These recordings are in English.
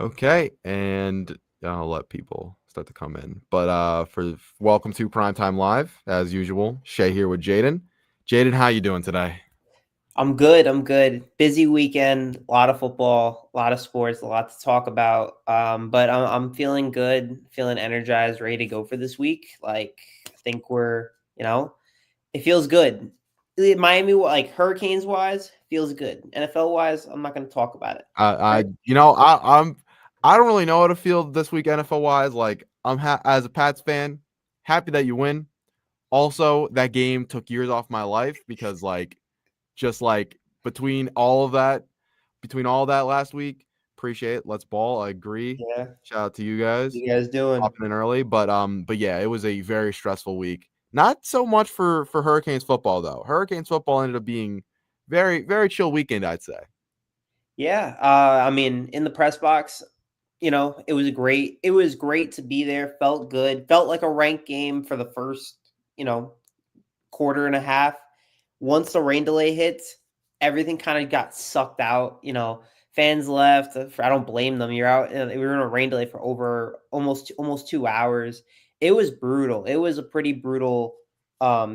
Okay, and I'll let people start to come in. But for welcome to Primetime Live, as usual. Shay here with Jaden. Jaden, how you doing today? I'm good. I'm good. Busy weekend, a lot of football, a lot of sports, a lot to talk about. But I'm feeling good, feeling energized, ready to go for this week. Like, I think it feels good. Miami, like Hurricanes wise, feels good. NFL wise, I'm not going to talk about it. I Right? you know I don't really know how to feel this week NFL wise. Like as a Pats fan, happy that you win. Also, that game took years off my life because just like between all of that, between all that last week, appreciate it. Let's ball. I agree. Yeah. Shout out to you What guys. you guys doing? Hopping in early, but yeah, it was a very stressful week. Not so much for Hurricanes football though. Hurricanes football ended up being very chill weekend, I'd say. Yeah. I mean, in the press box, it was great to be there. Felt good. Felt like a ranked game for the first, you know, quarter and a half. Once the rain delay hit, everything kind of got sucked out. Fans left. I don't blame them. You're out. We were in a rain delay for over almost 2 hours. It was brutal. It was a pretty brutal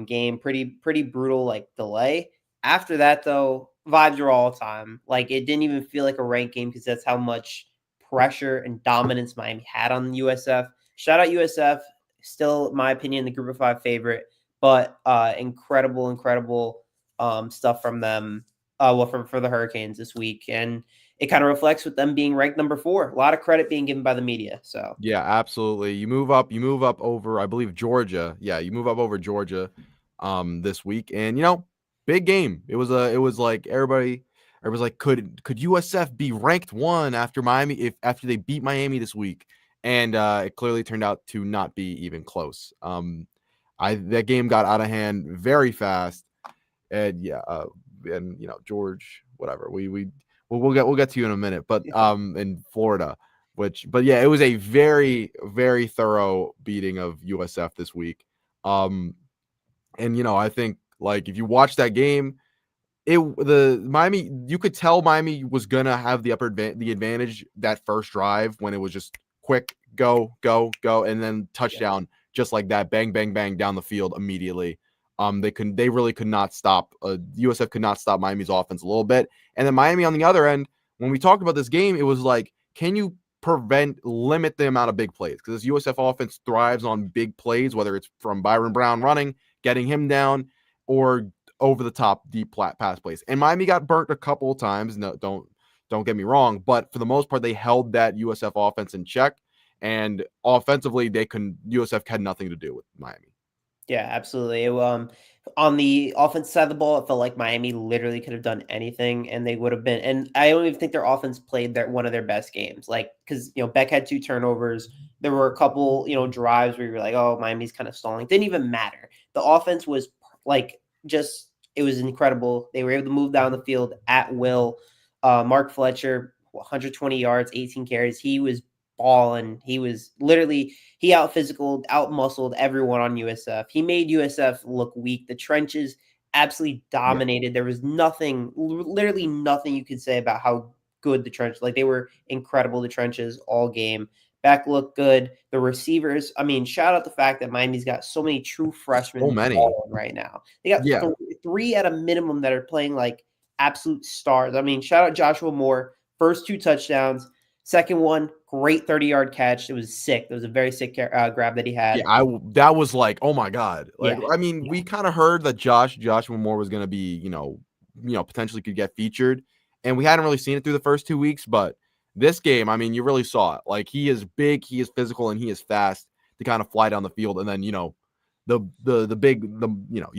game. Pretty brutal like delay. After that though, vibes are all time. Like it didn't even feel like a ranked game because that's how much pressure and dominance Miami had on USF. Shout out USF. Still, in my opinion, the Group of Five favorite, but incredible stuff from them. For the Hurricanes this week, and it kind of reflects with them being ranked number 4. A lot of credit being given by the media. So Yeah, absolutely. You move up over, I believe, Georgia. Yeah, you move up over Georgia this week. And big game. It was like everybody was like, could USF be ranked 1 after Miami if after they beat Miami this week? And it clearly turned out to not be even close. I that game got out of hand very fast. And yeah, and George, whatever. We'll get to you in a minute, but in Florida, but yeah, it was a very thorough beating of USF this week. Um, and I think like if you watch that game, the Miami, you could tell Miami was gonna have the advantage that first drive when it was just quick go, and then yeah, touchdown just like that, bang bang bang down the field immediately. They really could not stop. USF could not stop Miami's offense a little bit, and then Miami on the other end. When we talked about this game, it was like, can you limit the amount of big plays? Because this USF offense thrives on big plays, whether it's from Byron Brown running, getting him down, or over the top deep pass plays. And Miami got burnt a couple of times. No, don't get me wrong, but for the most part, they held that USF offense in check. And offensively, USF had nothing to do with Miami. yeah, absolutely. On the offense side of the ball, it felt like Miami literally could have done anything, and they would have been. And I don't even think their offense played one of their best games. Like because Beck had 2 turnovers. There were a couple drives where you were like, oh, Miami's kind of stalling. Didn't even matter. The offense was like just it was incredible. They were able to move down the field at will. Mark Fletcher, 120 yards, 18 carries. He was balling. He was literally out physicaled, out muscled everyone on USF. He made USF look weak. The trenches absolutely Yeah. dominated. There was literally nothing you could say about how good the trenches. Like they were incredible. The trenches all game. Back looked good. The receivers. I mean, shout out the fact that Miami's got so many true So freshmen many. balling right now. They got Yeah. three at a minimum that are playing like absolute stars. I mean, shout out Joshua Moore. First 2 touchdowns. Second one, great 30-yard catch. It was sick. It was a very sick grab that he Yeah, had. that was like, oh my god. Like, Yeah, I mean, we kind of heard that Joshua Moore was going to be, potentially could get featured, and we hadn't really seen it through the first 2 weeks, but this game, I mean, you really saw it. Like, he is big, he is physical, and he is fast to kind of fly down the field, and then you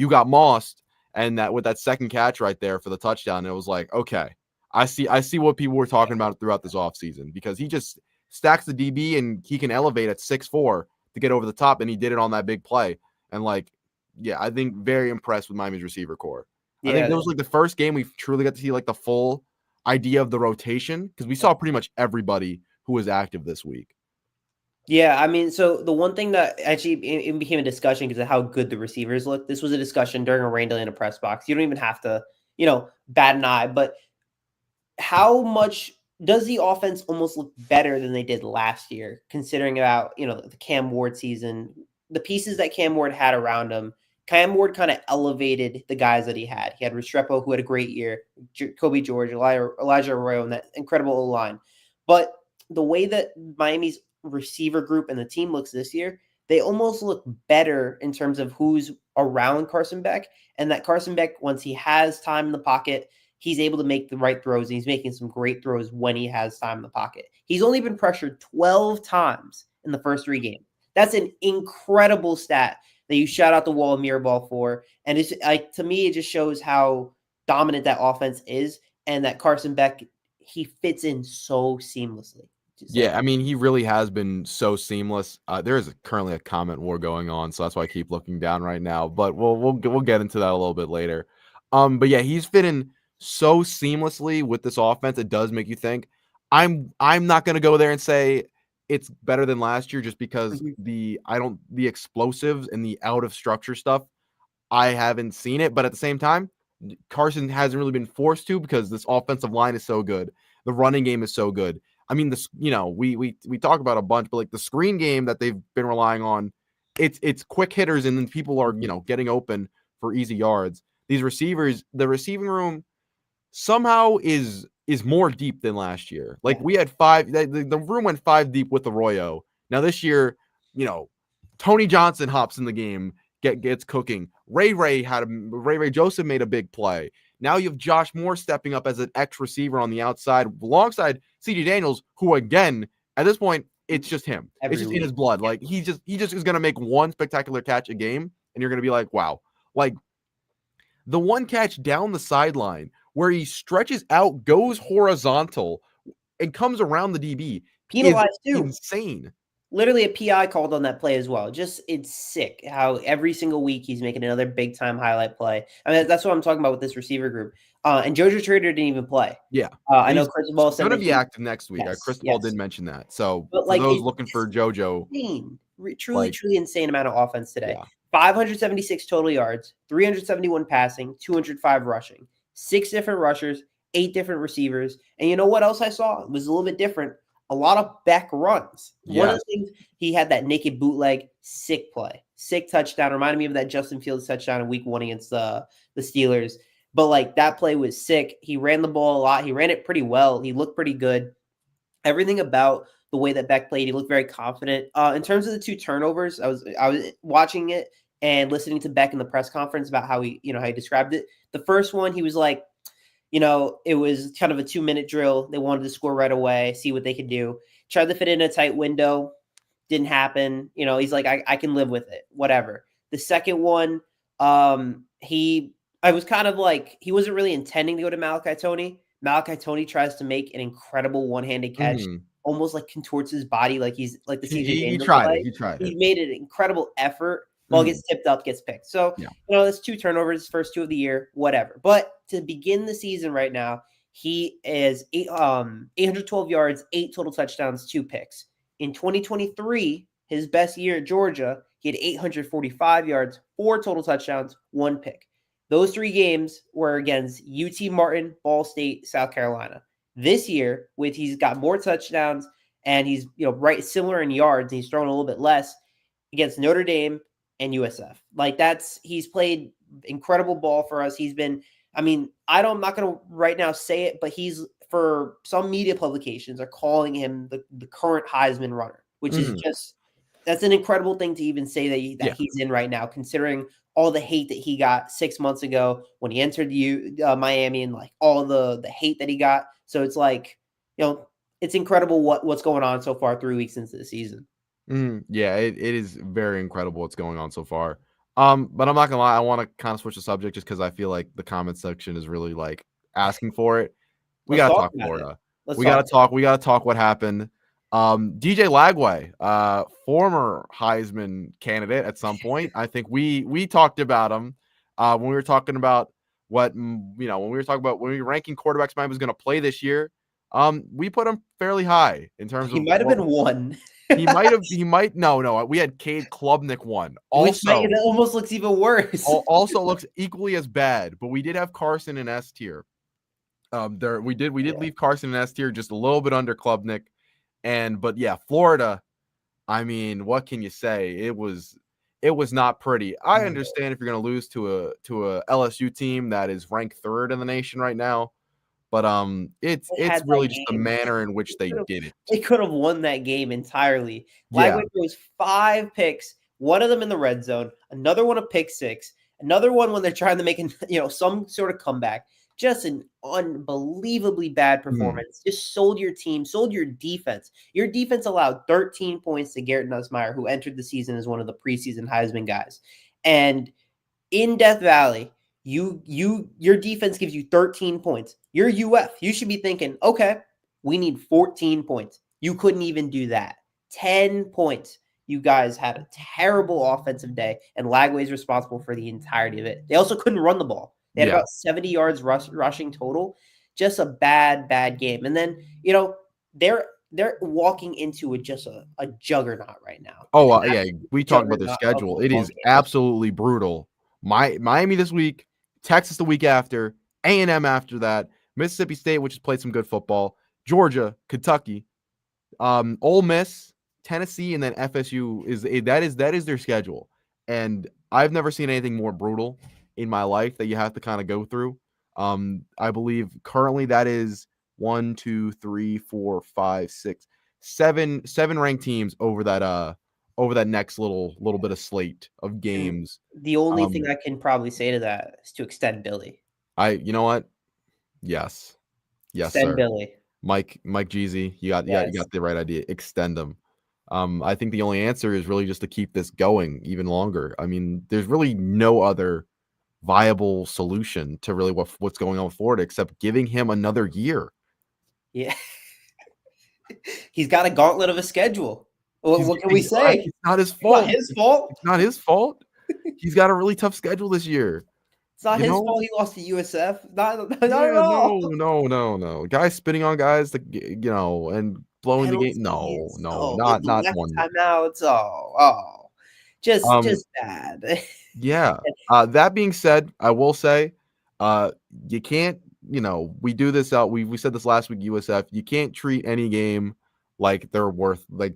got mossed, and that with that second catch right there for the touchdown, it was like, okay, I see what people were talking about throughout this offseason, because he just stacks the DB and he can elevate at 6'4" to get over the top, and he did it on that big play. And yeah, I think very impressed with Miami's receiver core. I think yeah, that was like the first game we truly got to see like the full idea of the rotation, because we saw pretty much everybody who was active this week. yeah. I mean, so the one thing that actually it became a discussion because of how good the receivers look. This was a discussion during a rain delay in a press box. You don't even have to, bat an eye, but how much does the offense almost look better than they did last year, considering about, the Cam Ward season, the pieces that Cam Ward had around him. Cam Ward kind of elevated the guys that he had. He had Restrepo, who had a great year, Kobe George, Elijah Arroyo, and that incredible O-line. But the way that Miami's receiver group and the team looks this year, they almost look better in terms of who's around Carson Beck, and that Carson Beck, once he has time in the pocket, he's able to make the right throws, and he's making some great throws when he has time in the pocket. He's only been pressured 12 times in the first 3 games. That's an incredible stat that you shout out the wall of Mirabal for. And it's like, to me, it just shows how dominant that offense is, and that Carson Beck, he fits in so seamlessly. Yeah, I mean, he really has been so seamless. There is currently a comment war going on, so that's why I keep looking down right now. But we'll get into that a little bit later. But yeah, he's fitting so seamlessly with this offense. It does make you think. I'm not gonna go there and say it's better than last year just because the explosives and the out of structure stuff, I haven't seen it. But at the same time, Carson hasn't really been forced to because this offensive line is so good. The running game is so good. I mean, this, we talk about a bunch, but like the screen game that they've been relying on, it's quick hitters, and then people are, getting open for easy yards. These receivers, the receiving room somehow is more deep than last year. Like we had 5, the room went 5 deep with Arroyo. Now this year, Tony Johnson hops in the game, gets cooking. Ray Joseph made a big play. Now you have Josh Moore stepping up as an X receiver on the outside alongside CJ Daniels, who again, at this point, it's just him. It's just in his blood. Like he just is going to make one spectacular catch a game, and you're going to be like, wow. Like the one catch down the sideline where he stretches out, goes horizontal, and comes around the DB. Penalized too. Insane. Literally a PI called on that play as well. Just, it's sick how every single week he's making another big time highlight play. I mean, that's what I'm talking about with this receiver group. And Jojo Trader didn't even play. Yeah. I know Cristobal said going to be active next week. Yes, Cristobal did mention that. So but for those looking for Jojo. Insane. Truly insane amount of offense today. Yeah. 576 total yards, 371 passing, 205 rushing, 6 different rushers, 8 different receivers. And you know what else I saw? It was a little bit different. A lot of back runs. Yeah. One of the things, he had that naked bootleg, sick play, sick touchdown. Reminded me of that Justin Fields touchdown in week 1 against the Steelers. But like that play was sick. He ran the ball a lot. He ran it pretty well. He looked pretty good. Everything about the way that Beck played, he looked very confident. In terms of the 2 turnovers, I was watching it and listening to Beck in the press conference about how he described it. The first one, he was like, it was kind of a 2-minute drill. They wanted to score right away, see what they could do. Tried to fit in a tight window. Didn't happen. He's like, I can live with it. Whatever. The second one, I was kind of like, he wasn't really intending to go to Malachi Tony. Malachi Tony tries to make an incredible one-handed catch, almost like contorts his body like he's like the CJ Daniels. He tried it. He made an incredible effort. Ball gets tipped up, gets picked. So, that's 2 turnovers, first 2 of the year, whatever. But to begin the season right now, he is 812 yards, 8 total touchdowns, 2 picks. In 2023, his best year at Georgia, he had 845 yards, 4 total touchdowns, 1 pick. Those 3 games were against UT Martin, Ball State, South Carolina. This year, he's got more touchdowns and he's right similar in yards, and he's thrown a little bit less against Notre Dame and USF. Like he's played incredible ball for us. He's been, I'm not going to right now say it, but he's, for some media publications, are calling him the current Heisman runner, which is just, that's an incredible thing to even say that he's in right now, considering all the hate that he got 6 months ago when he entered Miami, and like all the hate that he got. So it's like, it's incredible what's going on so far 3 weeks into the season. Yeah, it is very incredible what's going on so far. But I'm not gonna lie, I want to kind of switch the subject just because I feel like the comment section is really like asking for it. We gotta talk Florida. We gotta talk what happened. DJ Lagway, former Heisman candidate at some point. I think we talked about him when we were talking about when we were ranking quarterbacks Miami was going to play this year. We put him fairly high in terms of he might have been 1. He might. No. We had Cade Klubnik 1. Also, it almost looks even worse. Also looks equally as bad, but we did have Carson in S tier. We did Yeah. leave Carson and S tier just a little bit under Klubnik, but yeah, Florida. I mean, what can you say? It was not pretty. I No. understand if you're going to lose to a LSU team that is ranked third in the nation right now, but They it's had that really just the game. manner in which they did it. They could have won that game entirely. Yeah. Lagway throws 5 picks, one of them in the red zone, another one a pick six, another one when they're trying to make some sort of comeback. Just an unbelievably bad Mm. performance. Just sold your team, sold your defense. Your defense allowed 13 points to Garrett Nussmeier, who entered the season as one of the preseason Heisman guys. And in Death Valley, your defense gives you 13 points. You're UF. You should be thinking, okay, we need 14 points. You couldn't even do that. 10 points. You guys had a terrible offensive day, and Lagway's responsible for the entirety of it. They also couldn't run the ball. They had Yeah. about 70 yards rushing total. Just a bad game. And then, they're walking into just a juggernaut right now. Oh, And yeah, that's we a talked about their juggernaut of schedule. It football is game. absolutely brutal. Miami this week, Texas the week after, A&M after that, Mississippi State, which has played some good football, Georgia, Kentucky, Ole Miss, Tennessee, and then FSU that is their schedule. And I've never seen anything more brutal in my life that you have to kind of go through. I believe currently that is 1, 2, 3, 4, 5, 6, 7 ranked teams over that next little bit of slate of And games. the only thing Um, I can probably say to that is to extend Billy. you know what? Yes, yes, Extend sir. Billy. Mike Jeezy, you Yes. got the right idea. Extend them. I think the only answer is really just to keep this going even longer. I mean, there's really no other viable solution to really what's going on with Florida except giving him another year. Yeah. He's got a gauntlet of a schedule. What can we say? It's not his It's not fault. his fault. It's not his fault. He's got a really tough schedule this year. It's not You his know? fault he lost to USF. Not at Yeah, all. no. Guys spitting on guys, and blowing the game. No, Penalties. no, Oh, not the lack one. of timeouts. Oh. Just Um, bad. Yeah. That being said, I will say, you can't, we do this out. We said this last week, USF. You can't treat any game like they're worth, like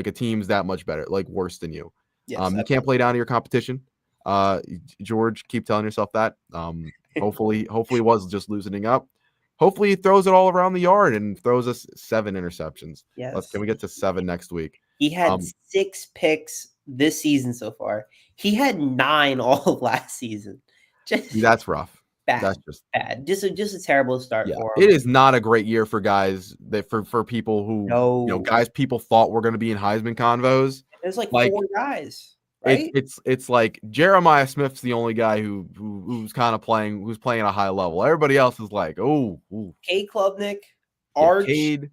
a team's that much better, like worse than you. Yes, You can't play down to your competition. George, keep telling yourself that. Hopefully it was just loosening up. Hopefully he throws it all around the yard and throws us 7 interceptions. yes. Can we get to 7 next week? He had Um, 6 picks this season so far. He had 9 all of last season. Just that's rough. bad, That's just bad. Just a terrible start Yeah, for it him. is not a great year for guys that for people who No. guys people thought were going to be in Heisman convos. There's like Like 4 guys, right? it's like Jeremiah Smith's the only guy who's kind of who's playing at a high level. Everybody else is like, ooh, K. Klubnik, yeah, Arch. Cade,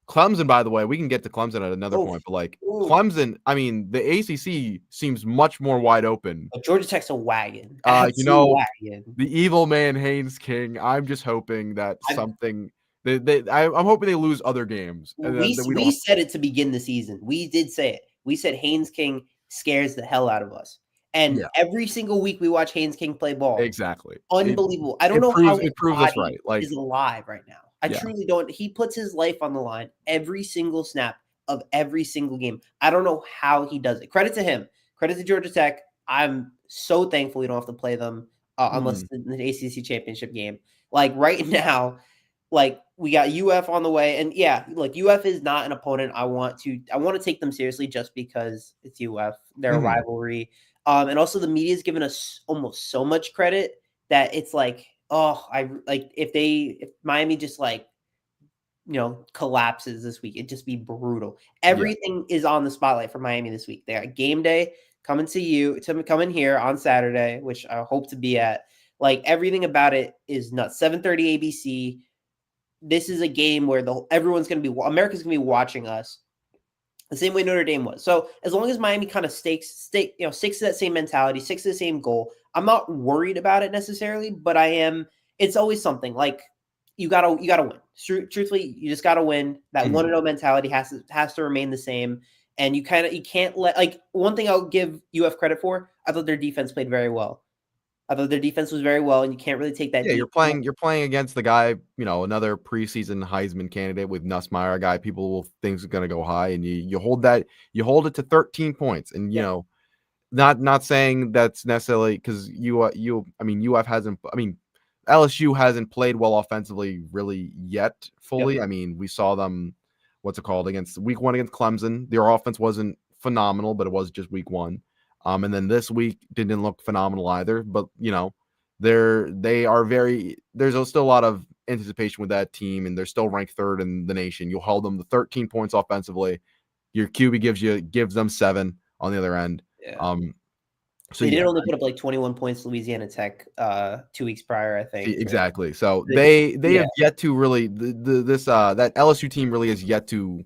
Clemson. By the way, we can get to Clemson at another Oof, point, but like oof. Clemson, I mean, the ACC seems much more wide open. Georgia Tech's a wagon. Uh, Absolute wagon. the evil man Haynes King. I'm just hoping that I'm something. I'm hoping they lose other games, and then we don't. We said it to begin the season. We did say it. We said Haynes King scares the hell out of us. And Yeah, every single week we watch Haynes King play ball. exactly. Unbelievable. I don't know how his It proves us body right. Like, is alive right now. I yeah, truly don't. He puts his life on the line every single snap of every single game. I don't know how he does it. Credit to him. Credit to Georgia Tech. I'm so thankful we don't have to play them unless in the ACC championship game. Like right now, like we got UF on the way, and yeah, like UF is not an opponent I want to take them seriously just because it's UF. They're a rivalry. And also the media's given us almost so much credit that it's like, oh, I like if Miami just collapses this week, it'd just be brutal. Everything is on the spotlight for Miami this week. They got game day coming to come in here on Saturday, which I hope to be at. Like everything about it is nuts. 7:30 ABC. This is a game where America's going to be watching us the same way Notre Dame was. So as long as Miami kind of sticks to that same mentality, sticks to the same goal, I'm not worried about it necessarily, but I am. It's always something like you gotta win. Truthfully, you just gotta win. That 1-0 mentality has to remain the same. And you can't let one thing I'll give UF credit for. I thought their defense played very well. I thought their defense was very well, and you can't really take that Yeah, deep. you're playing against the guy, another preseason Heisman candidate with Nussmeier, a guy people will think is going to go high, and you hold it to 13 points, and Yep, not saying that's necessarily because UF hasn't. I mean, LSU hasn't played well offensively really yet yep, fully. I mean, we saw them, what's it called, against week 1 against Clemson. Their offense wasn't phenomenal, but it was just week 1. And then this week didn't look phenomenal either. But they are very. There's still a lot of anticipation with that team, and they're still ranked 3rd in the nation. You'll hold them to 13 points offensively. Your QB gives them 7 on the other end. yeah. Um, so They did yeah, only put up like 21 points to Louisiana Tech 2 weeks prior, I think. exactly. So The they Yeah, have yet to really that LSU team really has yet to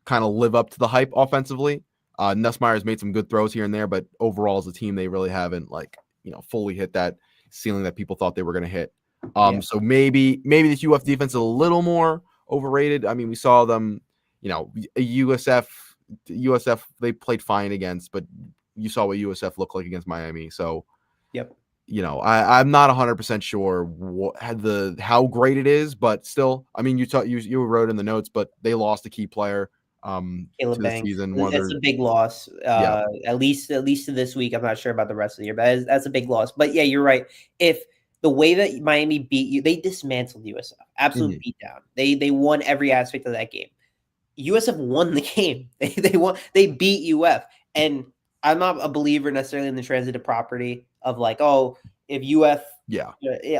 kind of live up to the hype offensively. Nussmeier's made some good throws here and there, but overall as a team, they really haven't fully hit that ceiling that people thought they were going to hit. yeah. So maybe this UF defense is a little more overrated. I mean, we saw them, USF they played fine against, but you saw what USF looked like against Miami. So Yep. I'm not 100% sure how great it is, but still, I mean, you wrote in the notes, but they lost a key player to Caleb the Banks. season. One of That's their a big loss. Yeah. At least to this week. I'm not sure about the rest of the year, but that's a big loss. But yeah, you're right. If the way that Miami beat you, they dismantled USF. Absolute Mhm. beatdown. They won every aspect of that game. USF won the game. They won. They beat UF. And I'm not a believer necessarily in the transitive property of like, oh, if UF, Yeah.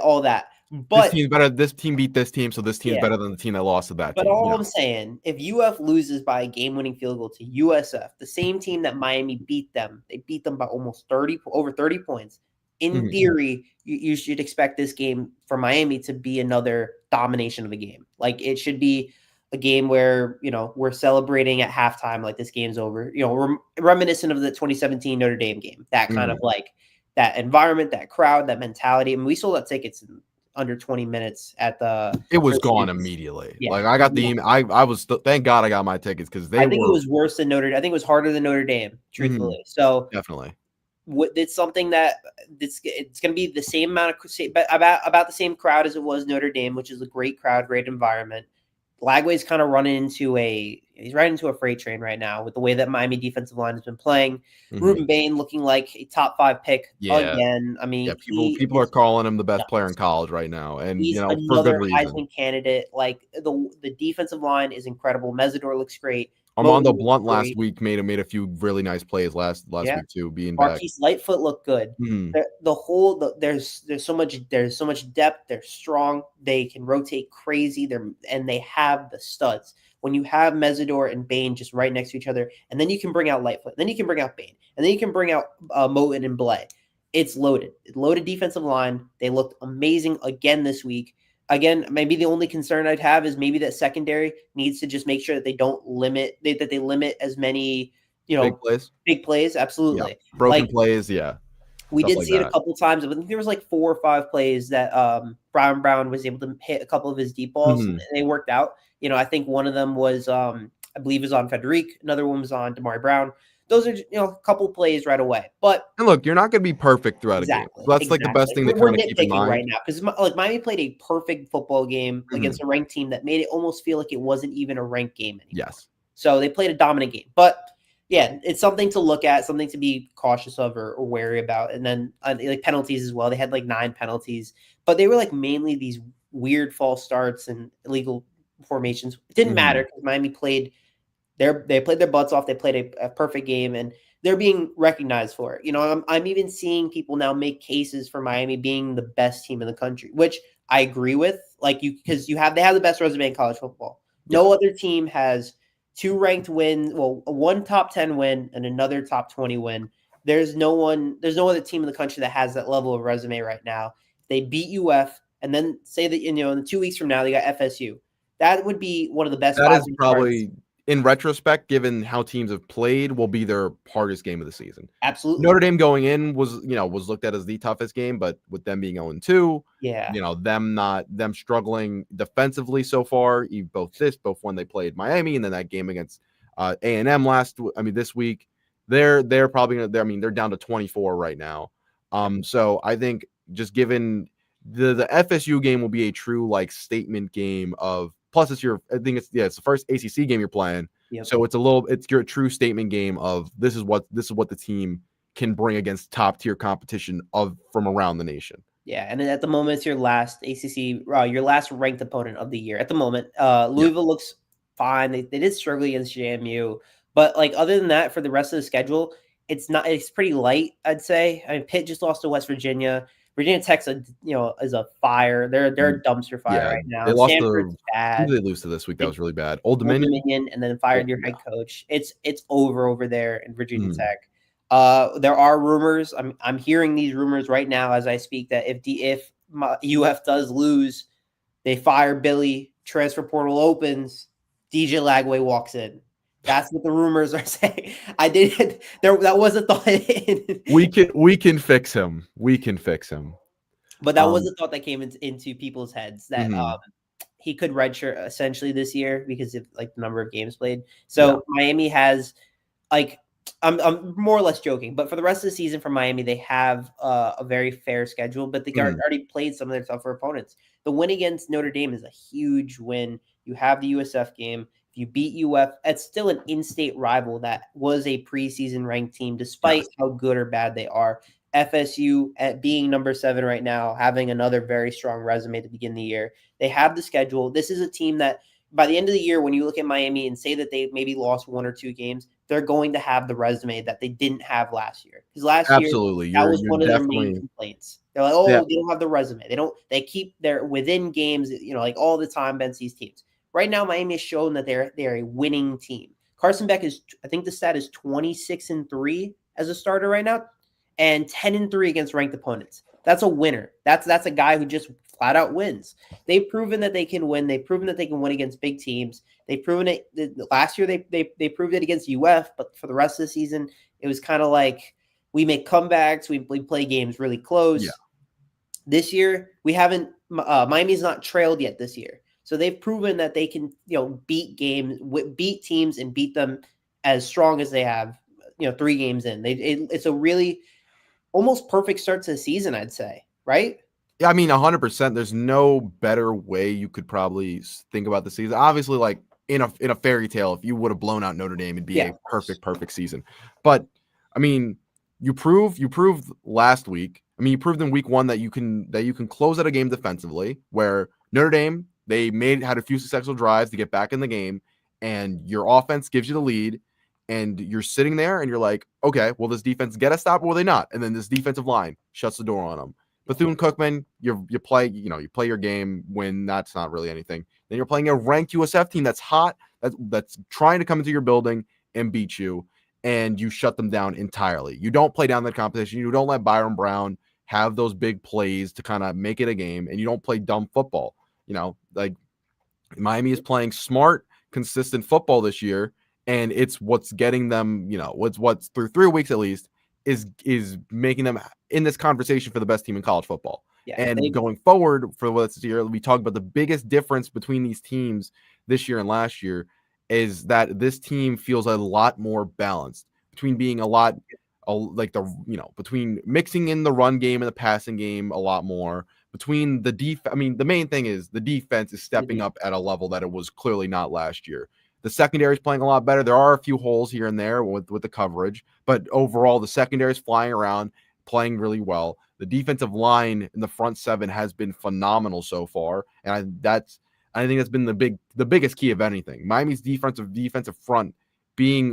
all that. This But team's better. This team beat this team, so this team's yeah, better than the team that lost to that but team. all I'm saying, if UF loses by a game-winning field goal to USF, the same team that Miami beat them, they beat them by almost over 30 points. In Mhm. theory, you should expect this game for Miami to be another domination of a game. Like it should be a game where we're celebrating at halftime, like this game's over. Reminiscent of the 2017 Notre Dame game. That kind of Mhm. like that environment, that crowd, that mentality. I mean, we sold out tickets in under 20 minutes at the It was gone Mercedes. immediately. Yeah, Like I got the yeah. email. I was thank God I got my tickets because they I think it were was worse than Notre Dame. I think it was harder than Notre Dame, Mhm. truthfully. So Definitely. it's something that it's going to be the same amount of about the same crowd as it was Notre Dame, which is a great crowd, great environment. Lagway's kind of he's right into a freight train right now with the way that Miami defensive line has been playing. Mhm. Ruben Bain looking like a top 5 pick Yeah. again. I Yeah. mean, he People are is calling him the best player in nuts. college right now, and He's for good another reason. Heisman candidate. Like the defensive line is incredible. Mesidor looks great. Armando Moton looks Blunt last great. week made a few really nice plays last Yeah. week too, being back. Marquise Lightfoot looked good. Mhm. There's so much depth. They're strong. They can rotate crazy. They have the studs. When you have Mesidor and Bain just right next to each other, and then you can bring out Lightfoot, then you can bring out Bain, and then you can bring out Moton and Blay. It's loaded. Loaded defensive line. They looked amazing again this week. Again, maybe the only concern I'd have is maybe that secondary needs to just make sure that they don't that they limit as many you Big know plays. big plays. Yeah. Absolutely. Broken Like plays. Yeah. we Stuff did like see it a that. couple times. I think there was like 4 or 5 plays that Brown was able to hit a couple of his deep balls, and Mhm. they worked out. I think one of them was I believe was on Frederic. Another one was on Damari Brown. Those are a couple plays right away. But And look, you're not going to be perfect throughout a game. exactly, So that's like the best exactly. thing to We're kind of keep in nitpicking right mind. now because like Miami played a perfect football game Mhm. against a ranked team that made it almost feel like it wasn't even a ranked game anymore. Yes. So they played a dominant game. But yeah, it's something to look at, something to be cautious of or wary about. And then like penalties as well. They had like 9 penalties, but they were like mainly these weird false starts and illegal formations. It didn't matter Mhm. because Miami they played their butts off. They played a perfect game, and they're being recognized for it. I'm even seeing people now make cases for Miami being the best team in the country, which I agree with. Like because they have the best resume in college football. Yeah. No other team has 2 ranked wins. Well, one top 10 win and another top 20 win. There's no other team in the country that has that level of resume right now. They beat UF, and then say that in 2 weeks from now they got FSU. That would be one of the best That is 5 starts. probably, in retrospect, given how teams have played, will be their hardest game of the season. Absolutely. Notre Dame going in was looked at as the toughest game, but with them being 0-2, Yeah. them struggling defensively so far, both when they played Miami and then that game against A&M this week, they're probably they're down to 24 right now. So I think just given the FSU game will be a true like statement game of plus it's it's the first ACC game you're playing. Yep. So it's your true statement game of this is what the team can bring against top tier competition from around the nation. Yeah, and then at the moment, it's your last ACC, your last ranked opponent of the year. At the moment, Yeah. Louisville looks fine. They did struggle against JMU, but like other than that, for the rest of the schedule, it's pretty light, I'd say. I mean, Pitt just lost to West Virginia. Virginia Tech's is a fire. They're a dumpster fire Yeah, right now. they lost Stanford's who bad. did they lose to this week? That They was really bad. Old Old Dominion. Dominion, and then fired your head coach. It's over there in Virginia Mm. Tech. There are rumors. I'm hearing these rumors right now as I speak that if UF does lose, they fire Billy, transfer portal opens, DJ Lagway walks in. That's what the rumors are saying. I did there. That was a thought. We can fix him. We can fix him. But that was a thought that came into people's heads that Mhm. he could redshirt essentially this year because of like the number of games played. So Miami has like I'm more or less joking, but for the rest of the season for Miami, they have a very fair schedule, but they already played some of their tougher opponents. The win against Notre Dame is a huge win. You have the USF game. If you beat UF, it's still an in-state rival that was a preseason ranked team, despite how good or bad they are. FSU at being number 7 right now, having another very strong resume to begin the year. They have the schedule. This is a team that by the end of the year, when you look at Miami and say that they maybe lost 1 or 2 games, they're going to have the resume that they didn't have last year. Because last year, that was one of their main complaints. They're like, they don't have the resume. They keep their within games, like all the time against these teams. Right now, Miami has shown that they're a winning team. Carson Beck I think the stat is 26-3 as a starter right now, and 10-3 against ranked opponents. That's a winner. That's a guy who just flat out wins. They've proven that they can win. They've proven that they can win against big teams. They've proven it last year. They proved it against UF, but for the rest of the season, it was kind of like we make comebacks. We play games really close. Yeah. This year, we haven't. Miami's not trailed yet this year, so they've proven that they can beat teams and beat them as strong as they have. 3 games in, it's a really almost perfect start to the season, I'd say, right? Yeah, I mean, 100%. There's no better way you could probably think about the season. Obviously, like in a fairy tale, if you would have blown out Notre Dame, it'd be a perfect season. Had I mean, you proved last week. I mean, you proved in week 1 that you can close out a game defensively. Where Notre Dame had a few successful drives to get back in the game, and your offense gives you the lead. And you're sitting there and you're like, okay, will this defense get a stop or will they not? And then this defensive line shuts the door on them. Bethune-Cookman, you play your game when that's not really anything. Then you're playing a ranked USF team that's hot, that's trying to come into your building and beat you, and you shut them down entirely. You don't play down that competition. You don't let Byron Brown have those big plays to kind of make it a game, and you don't play dumb football. Like Miami is playing smart, consistent football this year, and it's what's getting them, what's through 3 weeks at least is making them in this conversation for the best team in college football. Yeah, and going forward for this year, we talk about the biggest difference between these teams this year and last year is that this team feels a lot more balanced between being between mixing in the run game and the passing game a lot more between the defense. I mean, the main thing is the defense is stepping up at a level that it was clearly not last year. The secondary is playing a lot better. There are a few holes here and there with the coverage, but overall, the secondary is flying around, playing really well. The defensive line in the front 7 has been phenomenal so far, and I think that's been the biggest key of anything. Miami's defensive front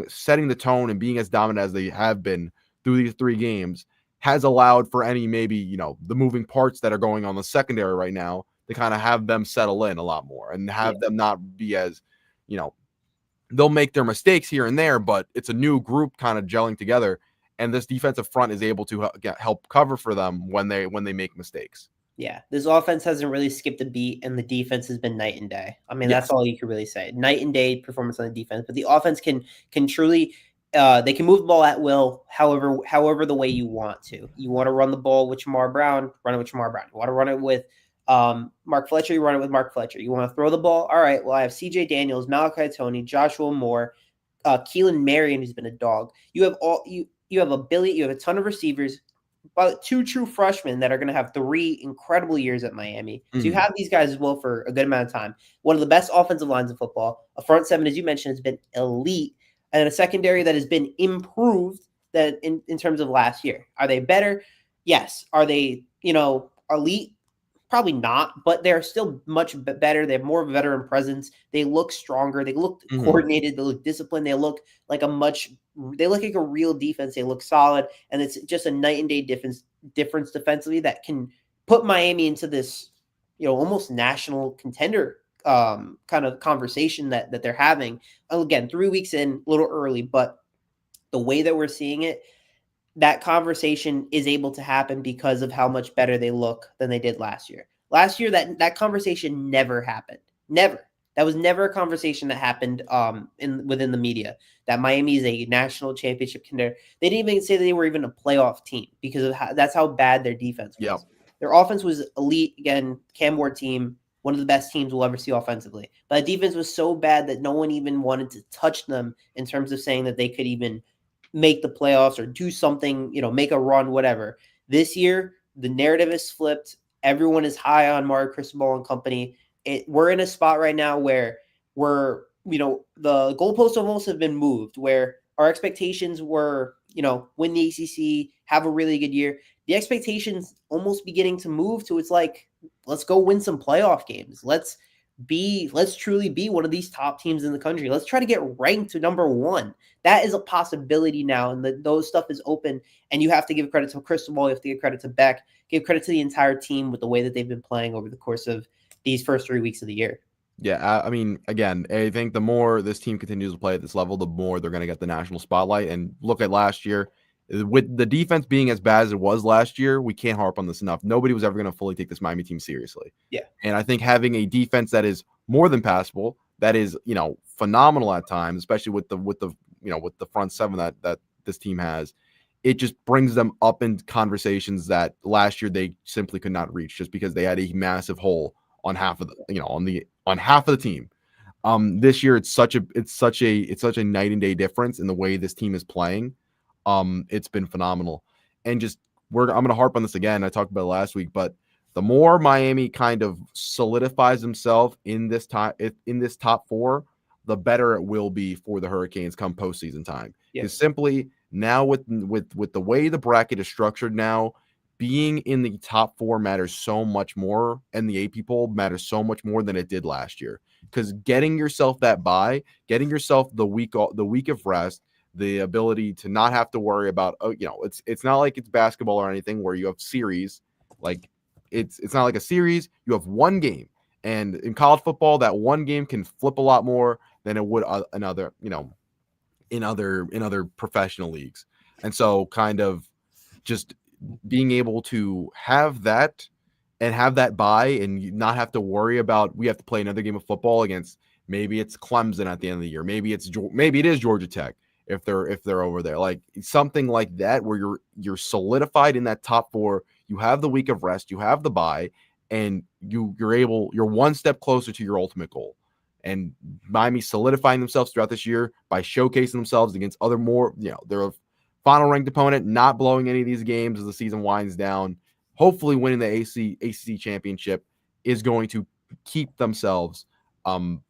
setting the tone and being as dominant as they have been through these 3 games has allowed for any maybe the moving parts that are going on the secondary right now to kind of have them settle in a lot more and have them not be as they'll make their mistakes here and there, but it's a new group kind of gelling together, and this defensive front is able to help cover for them when they make mistakes. Yeah, this offense hasn't really skipped a beat, and the defense has been night and day. I mean, that's all you can really say. Night and day performance on the defense, but the offense can truly they can move the ball at will, however the way you want to. You want to run the ball with Shamar Brown, run it with Shamar Brown. You want to run it with Mark Fletcher, you run it with Mark Fletcher. You want to throw the ball? All right, well, I have CJ Daniels, Malachi Tony, Joshua Moore, Keelan Marion, who's been a dog. You have a ton of receivers. about 2 true freshmen that are going to have 3 incredible years at Miami. So you Mhm. have these guys as well for a good amount of time. One of the best offensive lines in football. A front seven, as you mentioned, has been elite, and a secondary that has been improved that in terms of last year. Are they better? Yes. Are they, elite? Probably not, but they're still much better. They have more of a veteran presence. They look stronger. They look Mhm. coordinated. They look disciplined. They look like a real defense. They look solid, and it's just a night and day difference defensively that can put Miami into this, almost national contender kind of conversation that they're having. Again, 3 weeks in, a little early, but the way that we're seeing it, that conversation is able to happen because of how much better they look than they did last year. Last year, that conversation never happened. Never. That was never a conversation that happened within the media that Miami is a national championship contender. They didn't even say that they were even a playoff team because of that's how bad their defense Yep. was. Their offense was elite. Again, Cam Ward team, one of the best teams we'll ever see offensively. But the defense was so bad that no one even wanted to touch them in terms of saying that they could even make the playoffs or do something, make a run, whatever. This year, the narrative is flipped. Everyone is high on Mario Cristobal and company. We're in a spot right now where the goalposts almost have been moved, where our expectations were, win the ACC, have a really good year. The expectations almost beginning to move to it's like, let's go win some playoff games. Let's truly be one of these top teams in the country. Let's try to get ranked to number one. That is a possibility now, and those stuff is open. And you have to give credit to Cristobal, you have to give credit to Beck, give credit to the entire team with the way that they've been playing over the course of these first 3 weeks of the year. Yeah, I mean, again, I think the more this team continues to play at this level, the more they're going to get the national spotlight. And look at last year, with the defense being as bad as it was last year, we can't harp on this enough. Nobody was ever going to fully take this Miami team seriously. Yeah. And I think having a defense that is more than passable, that is, phenomenal at times, especially with the front seven that this team has, it just brings them up in conversations that last year they simply could not reach just because they had a massive hole on half of on half of the team. This year it's such a night and day difference in the way this team is playing. It's been phenomenal. And just I'm gonna harp on this again. I talked about it last week, but the more Miami kind of solidifies himself in this top four, the better it will be for the Hurricanes come postseason time. Because simply now with the way the bracket is structured now, being in the top four matters so much more, and the AP poll matters so much more than it did last year. Because getting yourself that bye, getting yourself the week of rest, the ability to not have to worry about, it's not like it's basketball or anything where you have series. Like it's not like a series. You have one game, and in college football, that one game can flip a lot more than it would in other professional leagues. And so kind of just being able to have that and have that bye and not have to worry about we have to play another game of football against maybe it's Clemson at the end of the year, maybe it is Georgia Tech if they're over there, like something like that where you're solidified in that top four, you have the week of rest, you have the bye, and you're one step closer to your ultimate goal. And Miami solidifying themselves throughout this year by showcasing themselves against other more, they're a final ranked opponent, not blowing any of these games as the season winds down. Hopefully winning the ACC championship is going to keep themselves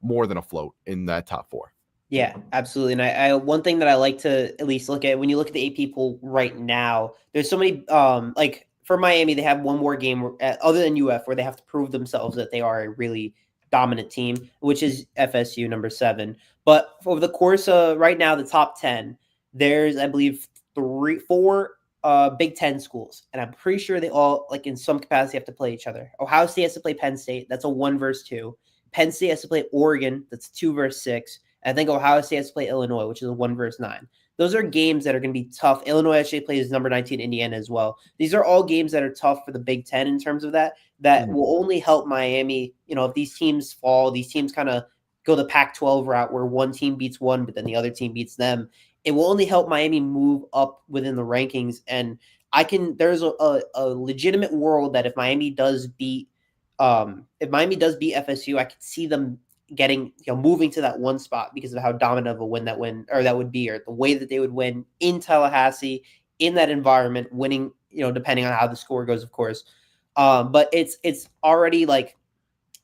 more than afloat in that top four. Yeah, absolutely. And I one thing that I like to at least look at when you look at the AP poll right now, there's so many like for Miami, they have one more game other than UF where they have to prove themselves that they are a really dominant team, which is FSU number 7. But over the course of right now, the top 10, there's I believe 4 Big Ten schools, and I'm pretty sure they all like in some capacity have to play each other. Ohio State has to play Penn State. That's a 1 versus 2. Penn State has to play Oregon. That's 2 versus 6. I think Ohio State has to play Illinois, which is a 1 versus 9. Those are games that are going to be tough. Illinois actually plays number 19 Indiana as well. These are all games that are tough for the Big Ten in terms of that will only help Miami. If these teams fall, these teams kind of go the Pac-12 route where one team beats one, but then the other team beats them. It will only help Miami move up within the rankings. And there's a legitimate world that if Miami does beat FSU, I could see them getting moving to that one spot because of how dominant of a win that would be, or the way that they would win in Tallahassee in that environment, winning depending on how the score goes, of course. But it's already like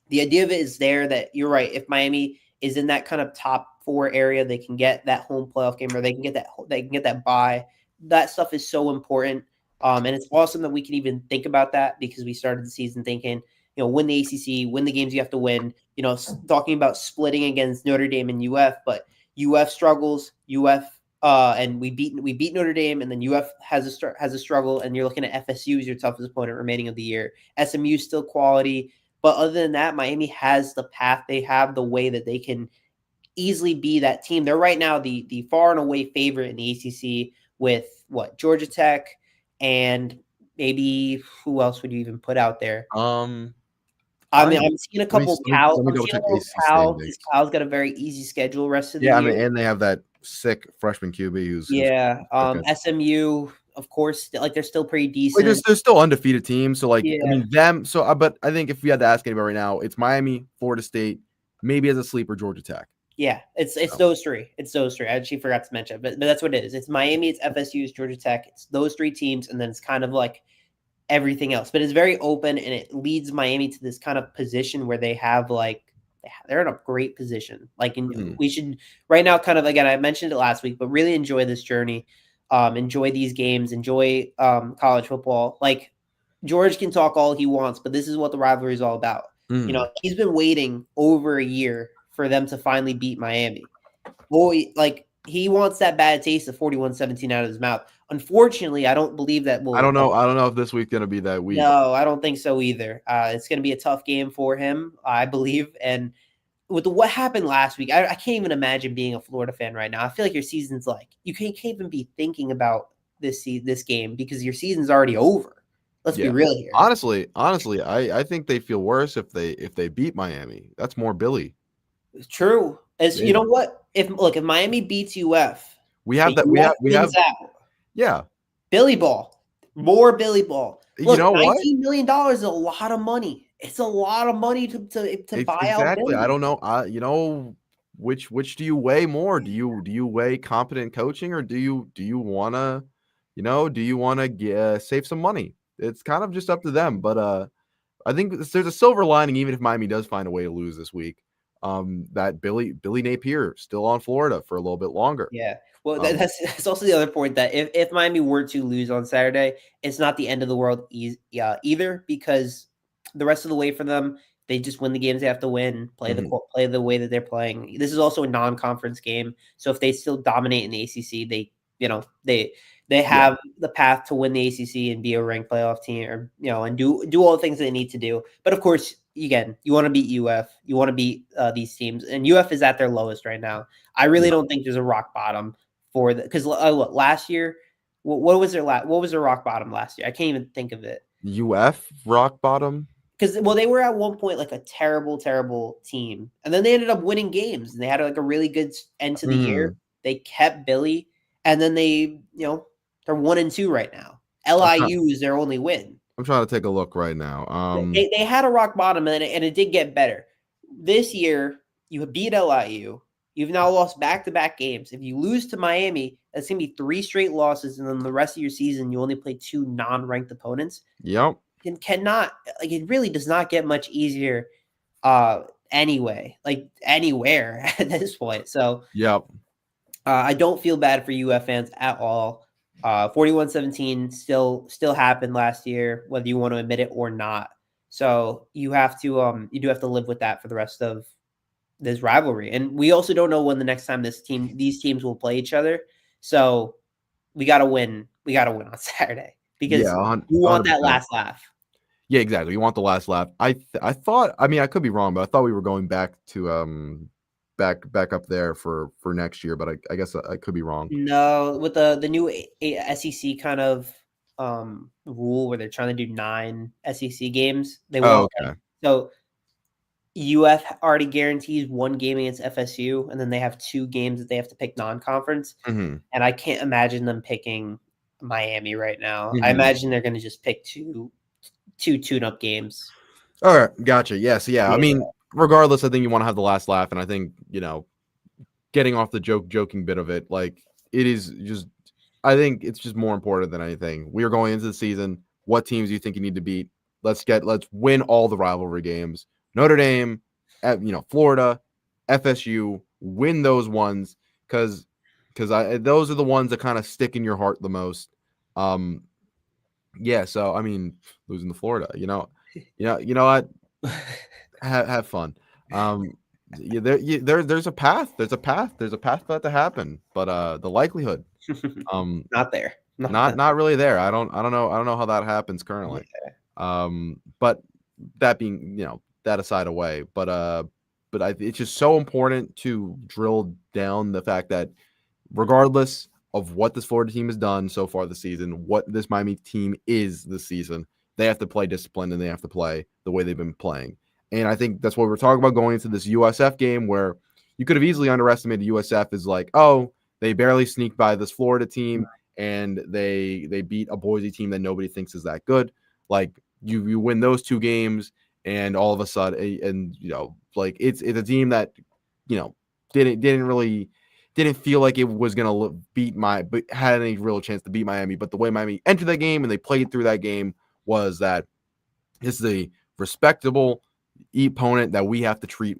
the idea of it is there that you're right. If Miami is in that kind of top 4 area, they can get that home playoff game, or they can get that bye. That stuff is so important. And it's awesome that we can even think about that, because we started the season thinking, win the ACC, win the games you have to win. Talking about splitting against Notre Dame and UF, but UF struggles. And we beat Notre Dame, and then UF has a struggle, and you're looking at FSU as your toughest opponent remaining of the year. SMU still quality. But other than that, Miami has the path. They have the way that they can easily be that team. They're right now the far and away favorite in the ACC with Georgia Tech, and maybe who else would you even put out there? I mean, I'm seeing a couple Cal. Let me I'm double seeing check a little ACC Cal, standings. because Cal's got a very easy schedule rest of the Yeah, I year. mean, and they have that sick freshman QB who's okay. SMU, of course, like they're still pretty Like, decent. there's still undefeated teams. So, like, I Yeah. mean, them. So, but I think if we had to ask anybody right now, it's Miami, Florida State, maybe as a sleeper, Georgia Tech. Yeah, it's those three. It's those three. I actually forgot to mention, but that's what it is. It's Miami, it's FSU, it's Georgia Tech. It's those 3 teams, and then it's kind of like everything else. But it's very open, and it leads Miami to this kind of position where they have they're in a great position. Like, we should right now, kind of, again, I mentioned it last week, but really enjoy this journey. Enjoy these games. Enjoy college football. Like, George can talk all he wants, but this is what the rivalry is all about. He's been waiting over a year for them to finally beat Miami. Boy, like, he wants that bad taste of 41-17 out of his mouth. Unfortunately, I don't believe that will. I don't know. I don't know if this week's gonna be that week. No, I don't think so either. It's going to be a tough game for him, I believe. And with what happened last week, I can't even imagine being a Florida fan right now. I feel like your season's you can't even be thinking about this game, because your season's already over. Let's be real here. Honestly, I think they feel worse if they beat Miami. That's more Billy. It's true. You know what? If Miami beats UF, we have that. We have. Out, yeah. Billy ball, more Billy ball. Look, you know what? $19 million is a lot of money. It's a lot of money to buy out Billy. I don't know. Which do you weigh more? Do you weigh competent coaching, or do you want to save some money? It's kind of just up to them. But I think there's a silver lining, even if Miami does find a way to lose this week. That Billy Napier still on Florida for a little bit longer. Yeah. Well, that's also the other point, that if Miami were to lose on Saturday, it's not the end of the world either, because the rest of the way for them, they just win the games they have to win, play the way that they're playing. This is also a non-conference game, so if they still dominate in the ACC, they have the path to win the ACC and be a ranked playoff team, or and do all the things they need to do. But of course, again, you want to beat UF, you want to beat these teams, and UF is at their lowest right now. I really don't think there's a rock bottom for because last year, what was their rock bottom last year? I can't even think of it. UF rock bottom. Because they were at one point like a terrible team, and then they ended up winning games, and they had like a really good end to the year. They kept Billy, and then they're 1-2 right now. LIU is their only win. I'm trying to take a look right now. They had a rock bottom, and it did get better. This year, you beat LIU. You've now lost back-to-back games. If you lose to Miami, that's going to be 3 straight losses, and then the rest of your season, you only play 2 non-ranked opponents. Yep. It really does not get much easier anyway, anywhere at this point. So, yep. I don't feel bad for UF fans at all. 41-17 still happened last year, whether you want to admit it or not. So you do have to live with that for the rest of this rivalry. And we also don't know when the next time these teams will play each other. So we got to win. We got to win on Saturday, because you want that last laugh. Yeah, exactly. You want the last laugh. I thought, I mean, I could be wrong, but I thought we were going back to back up there for next year, but I guess I could be wrong. No, with the new SEC kind of rule where they're trying to do 9 SEC games, they won't. Okay. So UF already guarantees 1 game against FSU, and then they have 2 games that they have to pick non-conference. Mm-hmm. And I can't imagine them picking Miami right now. I imagine they're going to just pick two tune-up games. All right, gotcha. Yes, yeah. I mean, regardless, I think you want to have the last laugh, and I think getting off the joking bit of it, like, it is just I think it's just more important than anything. We are going into the season. What teams do you think you need to beat? Let's win all the rivalry games. Notre Dame, Florida, FSU, win those ones because those are the ones that kind of stick in your heart the most. Um, yeah. So I mean, losing to Florida, you know what? Have fun. Um, there's a path. There's a path. There's a path for that to happen. But the likelihood, um, Not there. not really there. I don't know how that happens currently. Yeah. But that being, that aside away, it's just so important to drill down the fact that regardless of what this Florida team has done so far this season, what this Miami team is this season, they have to play disciplined and they have to play the way they've been playing. And I think that's what we're talking about going into this USF game, where you could have easily underestimated USF is like, oh, they barely sneaked by this Florida team and they beat a Boise team that nobody thinks is that good. Like you win those two games and all of a sudden, and like it's a team that didn't really didn't feel like it was going to but had any real chance to beat Miami. But the way Miami entered that game and they played through that game was that this is a respectable opponent that we have to treat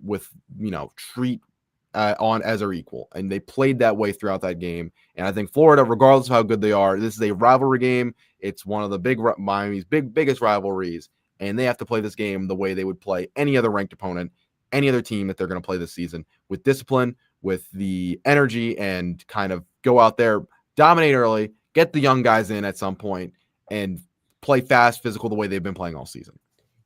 on as our equal. And they played that way throughout that game. And I think Florida, regardless of how good they are, this is a rivalry game. It's one of the Miami's biggest rivalries. And they have to play this game the way they would play any other ranked opponent, any other team that they're going to play this season, with discipline, with the energy, and kind of go out there, dominate early, get the young guys in at some point, and play fast, physical the way they've been playing all season.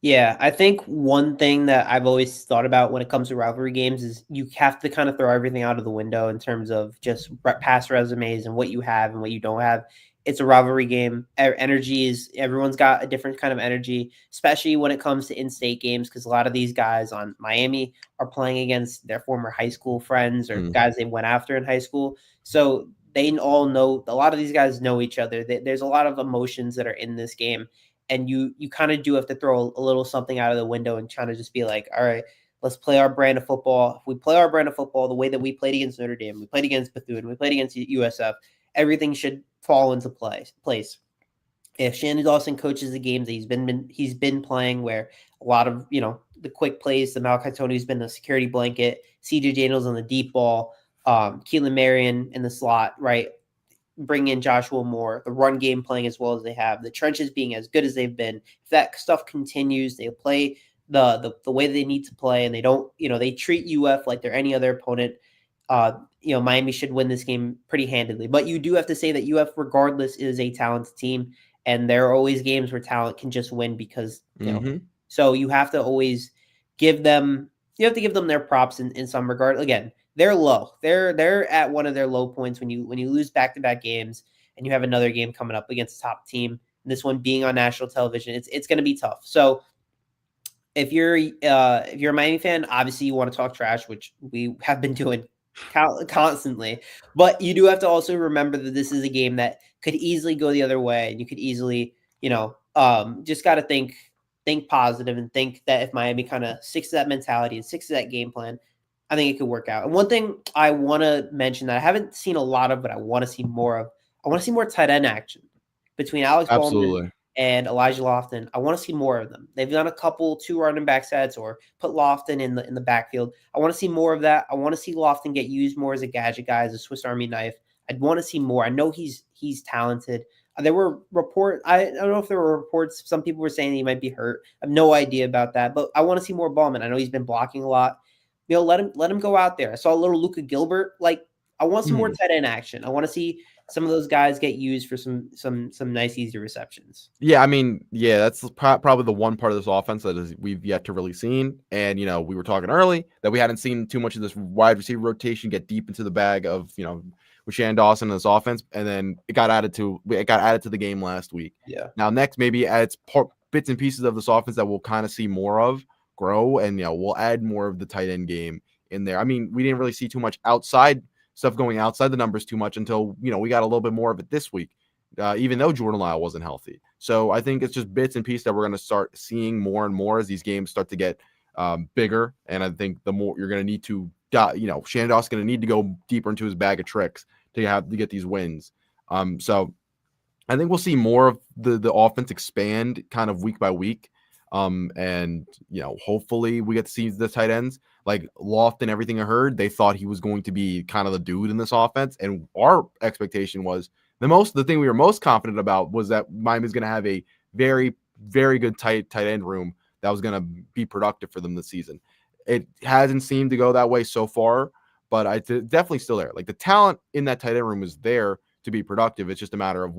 Yeah, I think one thing that I've always thought about when it comes to rivalry games is you have to kind of throw everything out of the window in terms of just past resumes and what you have and what you don't have. It's a rivalry game. Energy is everyone's got a different kind of energy, especially when it comes to in-state games, because a lot of these guys on Miami are playing against their former high school friends or guys they went after in high school. So they all know, a lot of these guys know each other. There's a lot of emotions that are in this game. And you kind of do have to throw a little something out of the window and trying to just be like, all right, let's play our brand of football. If we play our brand of football the way that we played against Notre Dame, we played against Bethune, we played against USF, everything should fall into place. If Shannon Dawson coaches the games that he's been playing, where a lot of the quick plays, the Malachi Tony's been the security blanket, CJ Daniels on the deep ball, Keelan Marion in the slot, right? Bring in Joshua Moore, the run game playing as well as they have, the trenches being as good as they've been. If that stuff continues, they play the way they need to play, and they don't, they treat UF like they're any other opponent. Miami should win this game pretty handedly. But you do have to say that UF, regardless, is a talented team, and there are always games where talent can just win because So you have to always give them their props in some regard. Again, they're low. They're at one of their low points when you lose back-to-back games and you have another game coming up against a top team. And this one being on national television, it's going to be tough. So if you're a Miami fan, obviously you want to talk trash, which we have been doing constantly. But you do have to also remember that this is a game that could easily go the other way, and you could easily, just got to think positive and think that if Miami kind of sticks to that mentality and sticks to that game plan, I think it could work out. And one thing I want to mention that I haven't seen a lot of, but I want to see more of, I want to see more tight end action between Alex Baldwin and Elijah Lofton. I want to see more of them. They've done a couple 2 running back sets or put Lofton in the backfield. I want to see more of that. I want to see Lofton get used more as a gadget guy, as a Swiss Army knife. I'd want to see more. I know he's talented. There were I don't know if there were reports. Some people were saying he might be hurt. I have no idea about that, but I want to see more Ballman. I know he's been blocking a lot. Let him go out there. I saw a little Luka Gilbert. Like, I want some more tight end action. I want to see some of those guys get used for some nice easy receptions. Yeah, I mean, that's probably the one part of this offense that we've yet to really seen. And we were talking early that we hadn't seen too much of this wide receiver rotation get deep into the bag of with Shannon Dawson in this offense, and then it got added to the game last week. Yeah. Now next, maybe it's bits and pieces of this offense that we'll kind of see more of grow, and we'll add more of the tight end game in there. I mean, we didn't really see too much stuff going outside the numbers too much until we got a little bit more of it this week, even though Jordan Lyle wasn't healthy. So I think it's just bits and pieces that we're going to start seeing more and more as these games start to get bigger. And I think the more you're going to need to, Shannon Dawson's going to need to go deeper into his bag of tricks to get these wins. So I think we'll see more of the offense expand kind of week by week. And hopefully we get to see the tight ends. Like Loft and everything I heard, they thought he was going to be kind of the dude in this offense. And our expectation was the thing we were most confident about was that Miami's going to have a very, very good tight end room that was going to be productive for them this season. It hasn't seemed to go that way so far, but it's definitely still there. Like the talent in that tight end room is there to be productive. It's just a matter of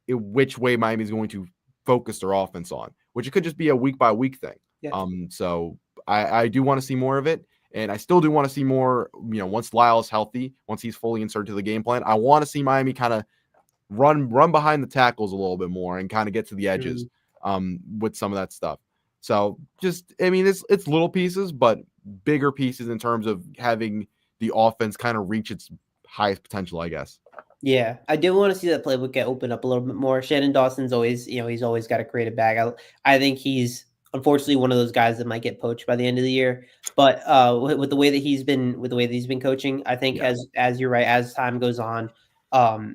which way Miami's going to focus their offense on, which it could just be a week by week thing. Yeah. So I do want to see more of it. And I still do want to see more, once Lyle is healthy, once he's fully inserted to the game plan, I want to see Miami kind of run behind the tackles a little bit more and kind of get to the edges with some of that stuff. So it's little pieces, but bigger pieces in terms of having the offense kind of reach its highest potential, I guess. Yeah, I do want to see that playbook get opened up a little bit more. Shannon Dawson's always, he's always got a creative bag. I think he's unfortunately one of those guys that might get poached by the end of the year. But with the way that he's been coaching, I think as you're right, as time goes on,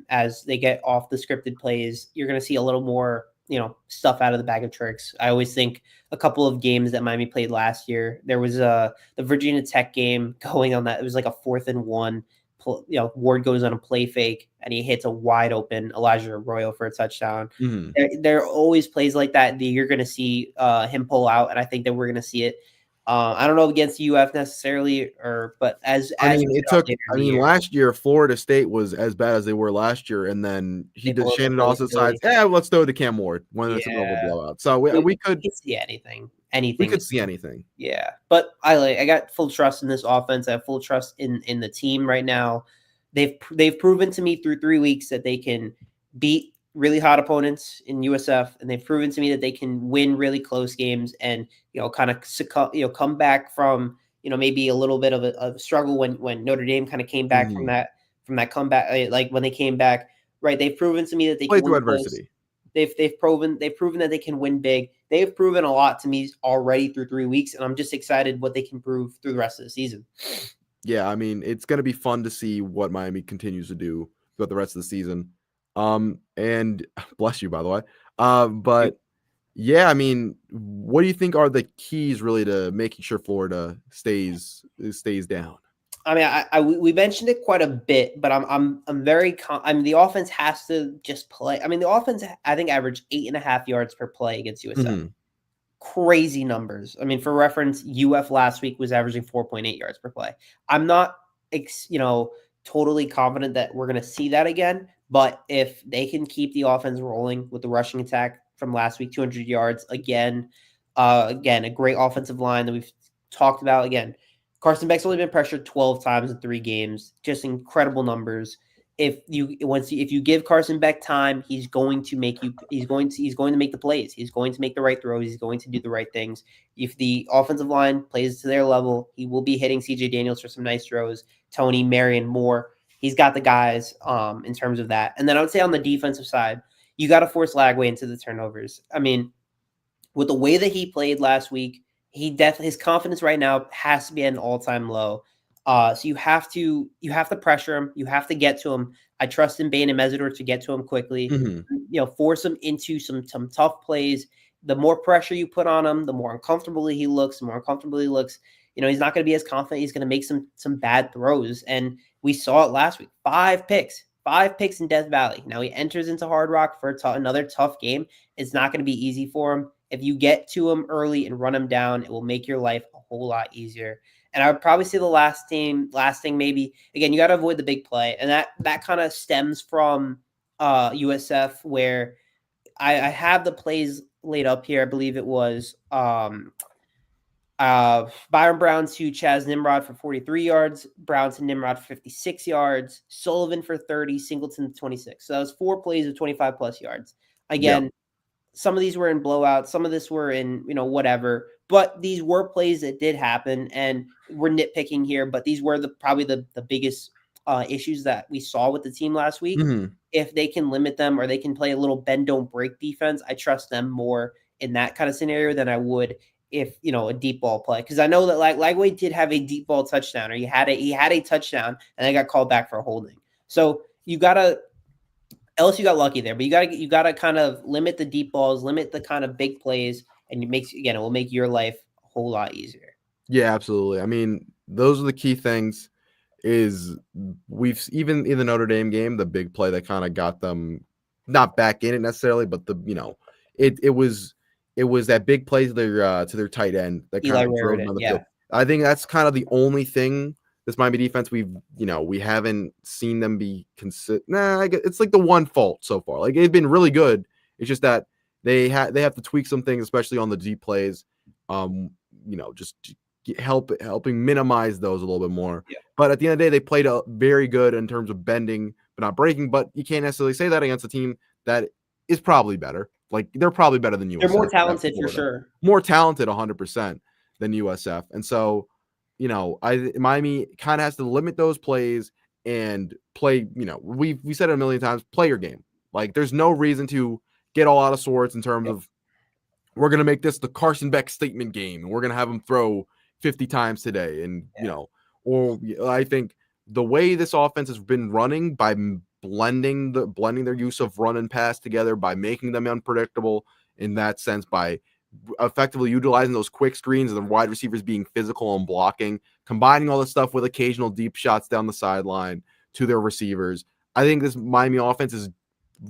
as they get off the scripted plays, you're going to see a little more, stuff out of the bag of tricks. I always think a couple of games that Miami played last year. There was the Virginia Tech game going on that. It was like a 4th and 1. Ward goes on a play fake and he hits a wide open Elijah Arroyo for a touchdown. Mm-hmm. There are always plays like that you're going to see him pull out, and I think that we're going to see it. I don't know against UF necessarily, but last year Florida State was as bad as they were last year, and then Shannon Dawson decides, let's throw it to Cam Ward when it's another blowout. So we could see anything. We could see anything. Yeah, but I got full trust in this offense. I have full trust in the team right now. They've proven to me through 3 weeks that they can beat really hot opponents in USF, and they've proven to me that they can win really close games and kind of come back from maybe a little bit of a struggle when Notre Dame kind of came back from that comeback, like when they came back. Right, they've proven to me that they play can through win adversity. Close. They've proven that they can win big. They've proven a lot to me already through 3 weeks, and I'm just excited what they can prove through the rest of the season. Yeah, it's going to be fun to see what Miami continues to do throughout the rest of the season. And bless you, by the way. But yeah, what do you think are the keys really to making sure Florida stays down? We mentioned it quite a bit, but I'm very. The offense has to just play. The offense I think averaged 8.5 yards per play against USF. Mm-hmm. Crazy numbers. For reference, UF last week was averaging 4.8 yards per play. I'm not, totally confident that we're going to see that again. But if they can keep the offense rolling with the rushing attack from last week, 200 yards again, a great offensive line that we've talked about again. Carson Beck's only been pressured 12 times in 3 games. Just incredible numbers. If you give Carson Beck time, he's going to make the plays. He's going to make the right throws. He's going to do the right things. If the offensive line plays to their level, he will be hitting CJ Daniels for some nice throws. Tony, Marion, Moore. He's got the guys in terms of that. And then I would say on the defensive side, you got to force Lagway into the turnovers. With the way that he played last week, his confidence right now has to be at an all-time low. So you have to pressure him. You have to get to him. I trust in Bain and Mesidor to get to him quickly. Mm-hmm. Force him into some tough plays. The more pressure you put on him, the more uncomfortable he looks. He's not going to be as confident. He's going to make some bad throws. And we saw it last week. 5 picks in Death Valley. Now he enters into Hard Rock for another tough game. It's not going to be easy for him. If you get to him early and run him down, it will make your life a whole lot easier. And I would probably say the last thing maybe, again, you got to avoid the big play. And that kind of stems from USF, where I have the plays laid up here. I believe it was Byron Brown to Chaz Nimrod for 43 yards, Brown to Nimrod for 56 yards, Sullivan for 30, Singleton 26. So that was 4 plays of 25 plus yards. Again, some of these were in blowouts, some of this were in, whatever, but these were plays that did happen, and we're nitpicking here, but these were probably the biggest issues that we saw with the team last week. Mm-hmm. If they can limit them or they can play a little bend, don't break defense, I trust them more in that kind of scenario than I would if, a deep ball play. Because I know that Lagway did have a deep ball touchdown, or he had a touchdown, and they got called back for holding. So you got to LSU got lucky there, but you gotta kind of limit the deep balls, limit the kind of big plays, and it will make your life a whole lot easier. Yeah, absolutely. I mean, those are the key things. Is we've even in the Notre Dame game, the big play that kind of got them not back in it necessarily, but it was that big play to their tight end that kind Eli of drove them Raridon, on the yeah, field. I think that's kind of the only thing this Miami defense we haven't seen them be it's like the one fault so far. Like they've been really good. It's just that they have to tweak some things, especially on the deep plays. Just helping minimize those a little bit more. yeah. But at the end of the day, they played very good in terms of bending but not breaking. But you can't necessarily say that against a team that is probably better. Like they're probably better than They're more USF. talented for sure. More talented, 100% than USF. And so, Miami kind of has to limit those plays and play. We said it a million times. Play your game. Like there's no reason to get all out of sorts in terms of we're going to make this the Carson Beck statement game and we're going to have him throw 50 times today. And, or I think the way this offense has been running by blending their use of run and pass together, by making them unpredictable in that sense, by effectively utilizing those quick screens and the wide receivers being physical and blocking, combining all this stuff with occasional deep shots down the sideline to their receivers. I think this Miami offense is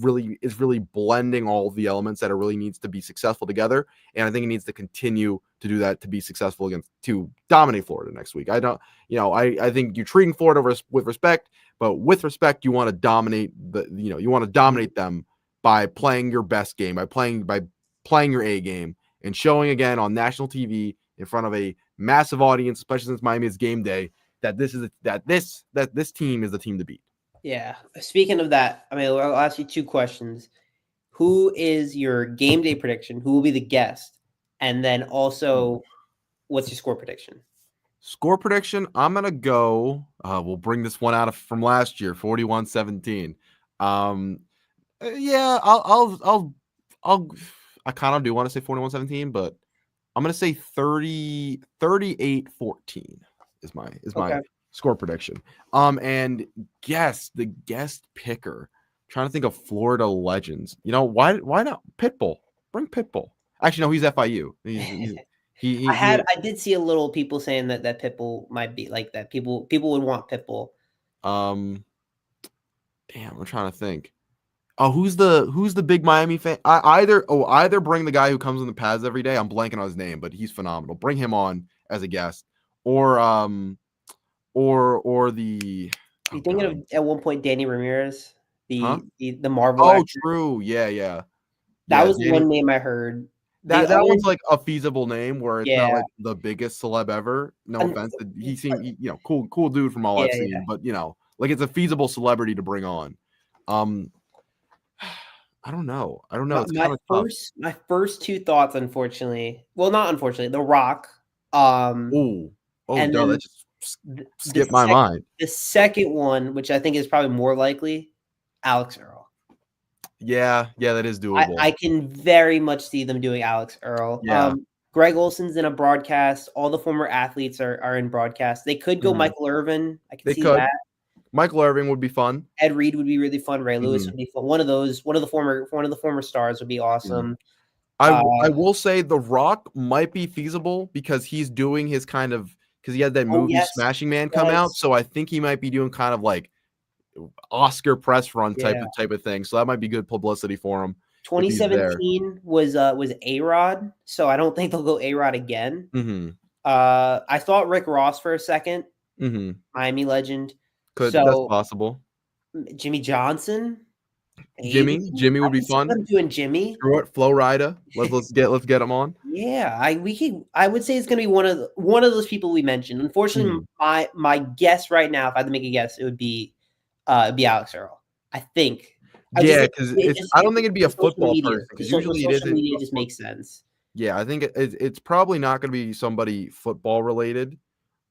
really blending all of the elements that it really needs to be successful together. And I think it needs to continue to do that to be successful to dominate Florida next week. I think you're treating Florida with respect, but with respect, you want to dominate them by playing your best game, by playing your A game and showing again on national TV in front of a massive audience, especially since Miami is game day, that this team is the team to beat. Yeah. Speaking of that, I mean, I'll ask you two questions. Who is your game day prediction? Who will be the guest? And then also, what's your score prediction? Score prediction, I'm going to go, we'll bring this one out from last year, 41-17. Yeah, I kind of do want to say 41-17, but I'm going to say 38-14 is my Okay. score prediction. And the guest picker. I'm trying to think of Florida legends. Why not Pitbull? Bring Pitbull. Actually, no, he's FIU. I did see a little people saying that Pitbull might be like that. People would want Pitbull. Damn, I'm trying to think. Oh, who's the big Miami fan? Either bring the guy who comes in the pads every day. I'm blanking on his name, but he's phenomenal. Bring him on as a guest, or the. You thinking of at one point Danny Ramirez, the Marvel? Oh, actor? true. Yeah. That was one name I heard. That one's like a feasible name where it's not like the biggest celeb ever. No offense. He seemed cool dude from all I've seen, but like it's a feasible celebrity to bring on. I don't know. It's kind of tough. My first two thoughts, unfortunately. Well, not unfortunately. The Rock. No, that just skipped my mind. The second one, which I think is probably more likely, Alex Earl. Yeah, that is doable. I can very much see them doing Alex Earl. Yeah. Greg Olson's in a broadcast. All the former athletes are in broadcast. They could go Michael Irvin. I can see that. Michael Irvin would be fun. Ed Reed would be really fun. Ray Lewis would be fun. One of the former stars would be awesome. I will say The Rock might be feasible because he's doing his kind of because he had that movie Smashing Man come out, so I think he might be doing kind of like Oscar press run type of thing. So that might be good publicity for him. 2017 was A-Rod, so I don't think they'll go A-Rod again. Mm-hmm. I thought Rick Ross for a second. Mm-hmm. Miami legend. That's possible. Jimmy Johnson. Jimmy would be fun. I'm doing Jimmy. Screw it, Flo Rida. Let's get him on. Yeah, I would say it's gonna be one of those people we mentioned. Unfortunately, my guess right now, if I had to make a guess, it would be Alex Earl. I think. Because I don't think it'd be a football person because usually it isn't. Media just makes sense. Yeah, I think it's probably not going to be somebody football related,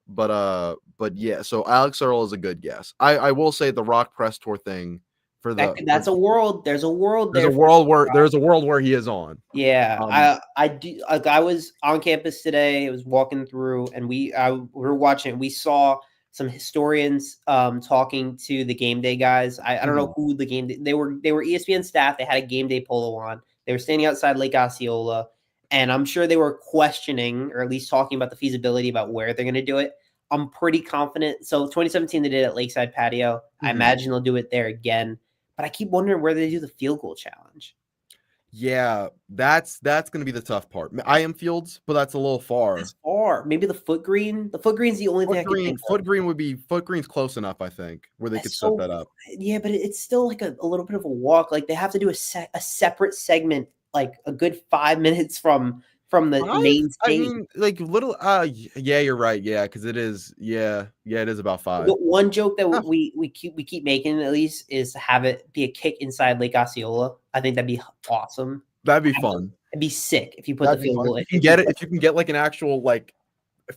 but yeah. So Alex Earl is a good guess. I will say the Rock press tour thing for that's a world. There's a world. There's a world where he is on. Yeah, I do. Like I was on campus today. I was walking through, and we were watching. We saw some historians talking to the game day guys. I don't know who the game day, they were ESPN staff. They had a game day polo on. They were standing outside Lake Osceola, and I'm sure they were questioning or at least talking about the feasibility about where they're going to do it. I'm pretty confident. So 2017 they did it at Lakeside Patio. I imagine they'll do it there again. But I keep wondering where they do the field goal challenge. Yeah, that's going to be the tough part. I am Fields, but that's a little far. It's far. Maybe the foot green. The foot green's the only thing I can think of. Foot green's close enough, I think, where they could set that up. Yeah, but it's still like a little bit of a walk. Like they have to do a separate segment, like a good 5 minutes from the main stage. I mean, like little. Yeah, you're right. Yeah, because it is. Yeah, it is about 5. The one joke that we keep making at least is to have it be a kick inside Lake Osceola. I think that'd be awesome. That'd be fun. It'd be sick if you put the field goal. If you can get like an actual like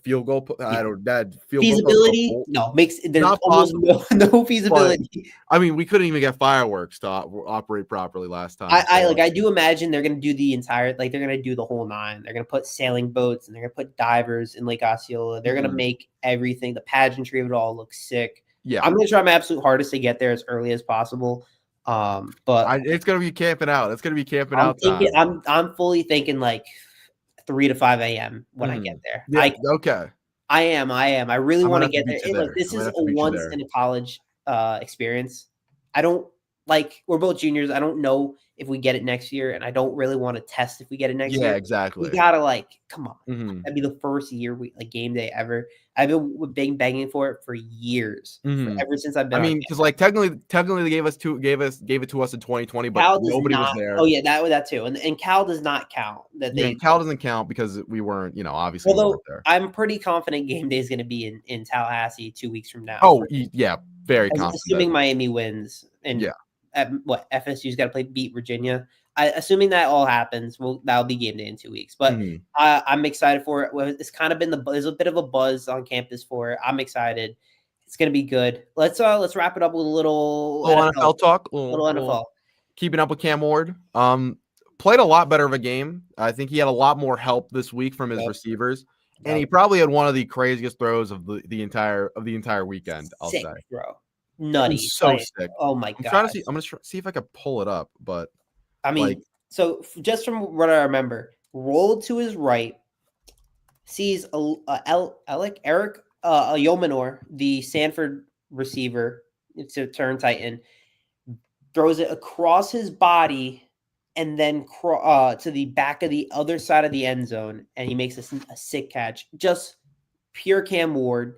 field goal. I don't that field feasibility. No, there's almost no feasibility. But, I mean, we couldn't even get fireworks to operate properly last time. I do imagine they're going to do the entire they're going to do the whole 9. They're going to put sailing boats and they're going to put divers in Lake Osceola. They're going to make everything, the pageantry of it all, look sick. Yeah, I'm going to try my absolute hardest to get there as early as possible. But it's going to be camping out. It's going to be camping out. I'm fully thinking like 3 to 5 a.m. when I get there. Yeah, okay. I am. I really want to get there. Look, this is a once in a college experience. I don't we're both juniors. I don't know if we get it next year, and I don't really want to test if we get it next year. Yeah, exactly. We gotta come on. That'd be the first year game day ever. I've been begging for it for years, ever since I've been. I mean, because technically they gave it to us in 2020, but nobody was there. Oh yeah, that too, and Cal does not count. Cal doesn't count because we weren't, obviously. Although there. I'm pretty confident game day is going to be in Tallahassee 2 weeks from now. Oh yeah, very confident. Assuming Miami wins, and FSU's got to beat Virginia. Assuming that all happens, that'll be game day in 2 weeks. But I'm excited for it. It's kind of been there's a bit of a buzz on campus for it. I'm excited. It's gonna be good. Let's wrap it up with a little NFL talk. Little NFL. Keeping up with Cam Ward. Played a lot better of a game. I think he had a lot more help this week from his receivers, and he probably had one of the craziest throws of the entire weekend. I'll say, bro, nutty, so sick. Oh my god! I'm gonna see if I can pull it up, but. I mean, so just from what I remember, rolled to his right, sees Eric Yomanor, the Sanford receiver, to turn Titan, throws it across his body, and then to the back of the other side of the end zone, and he makes a sick catch. Just pure Cam Ward.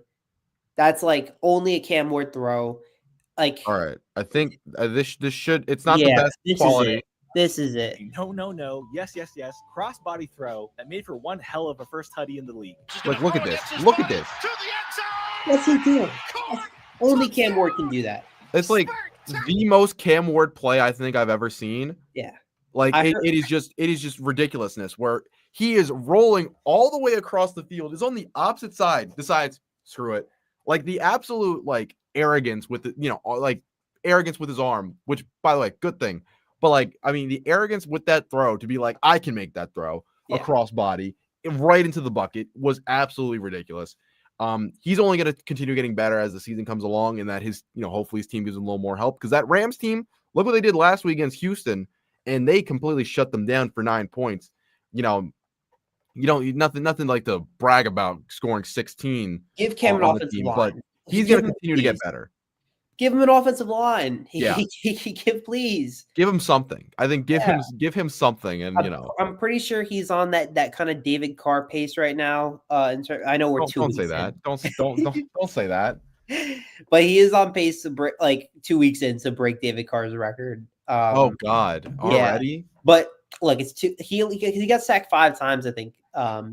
That's only a Cam Ward throw. All right, I think this should. It's not the best quality. This is it. No. Yes. Cross-body throw that made for one hell of a first tutty in the league. Look at this. Look at this. What's he doing? Only Cam Ward can do that. It's the most Cam Ward play I think I've ever seen. Yeah. It is just ridiculousness where he is rolling all the way across the field. Is on the opposite side. Decides, screw it. The absolute arrogance with arrogance with his arm, which by the way, good thing. But the arrogance with that throw to be I can make that throw across body right into the bucket was absolutely ridiculous. He's only going to continue getting better as the season comes along, and that his, hopefully his team gives him a little more help, because that Rams team, look what they did last week against Houston, and they completely shut them down for 9 points. You don't nothing like to brag about scoring 16. Give Cam an offensive line, but he's going to continue to get better. Give him an offensive line. Please give him something. I think give him something, and I'm pretty sure he's on that kind of David Carr pace right now. I know we're don't say that. Don't say that. But he is on pace to break 2 weeks in to break David Carr's record. Oh God, already? Yeah. But look, he got sacked 5 times I think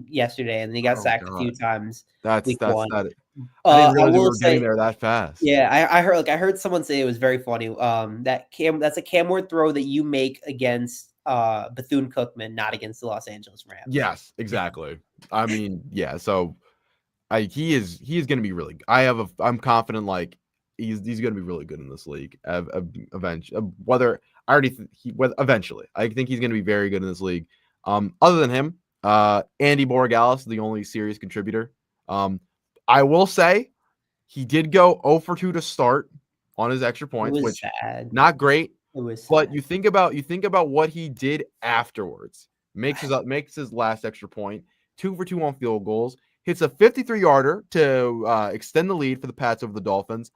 yesterday, and then he got sacked a few times. That's not. I didn't realize we were getting there that fast. Yeah, I heard someone say it was very funny. That's a Cam Ward throw that you make against Bethune-Cookman, not against the Los Angeles Rams. Yes, exactly. I mean, yeah. So, he is going to be really. I'm confident he's going to be really good in this league. Eventually, eventually, I think he's going to be very good in this league. Other than him, Andy Borregales, the only serious contributor. I will say He did go 0 for 2 to start on his extra It points, was which sad. not great. It was But sad. you think about what he did afterwards. Makes his last extra point. 2 for 2 on field goals. Hits a 53-yarder to extend the lead for the Pats over the Dolphins.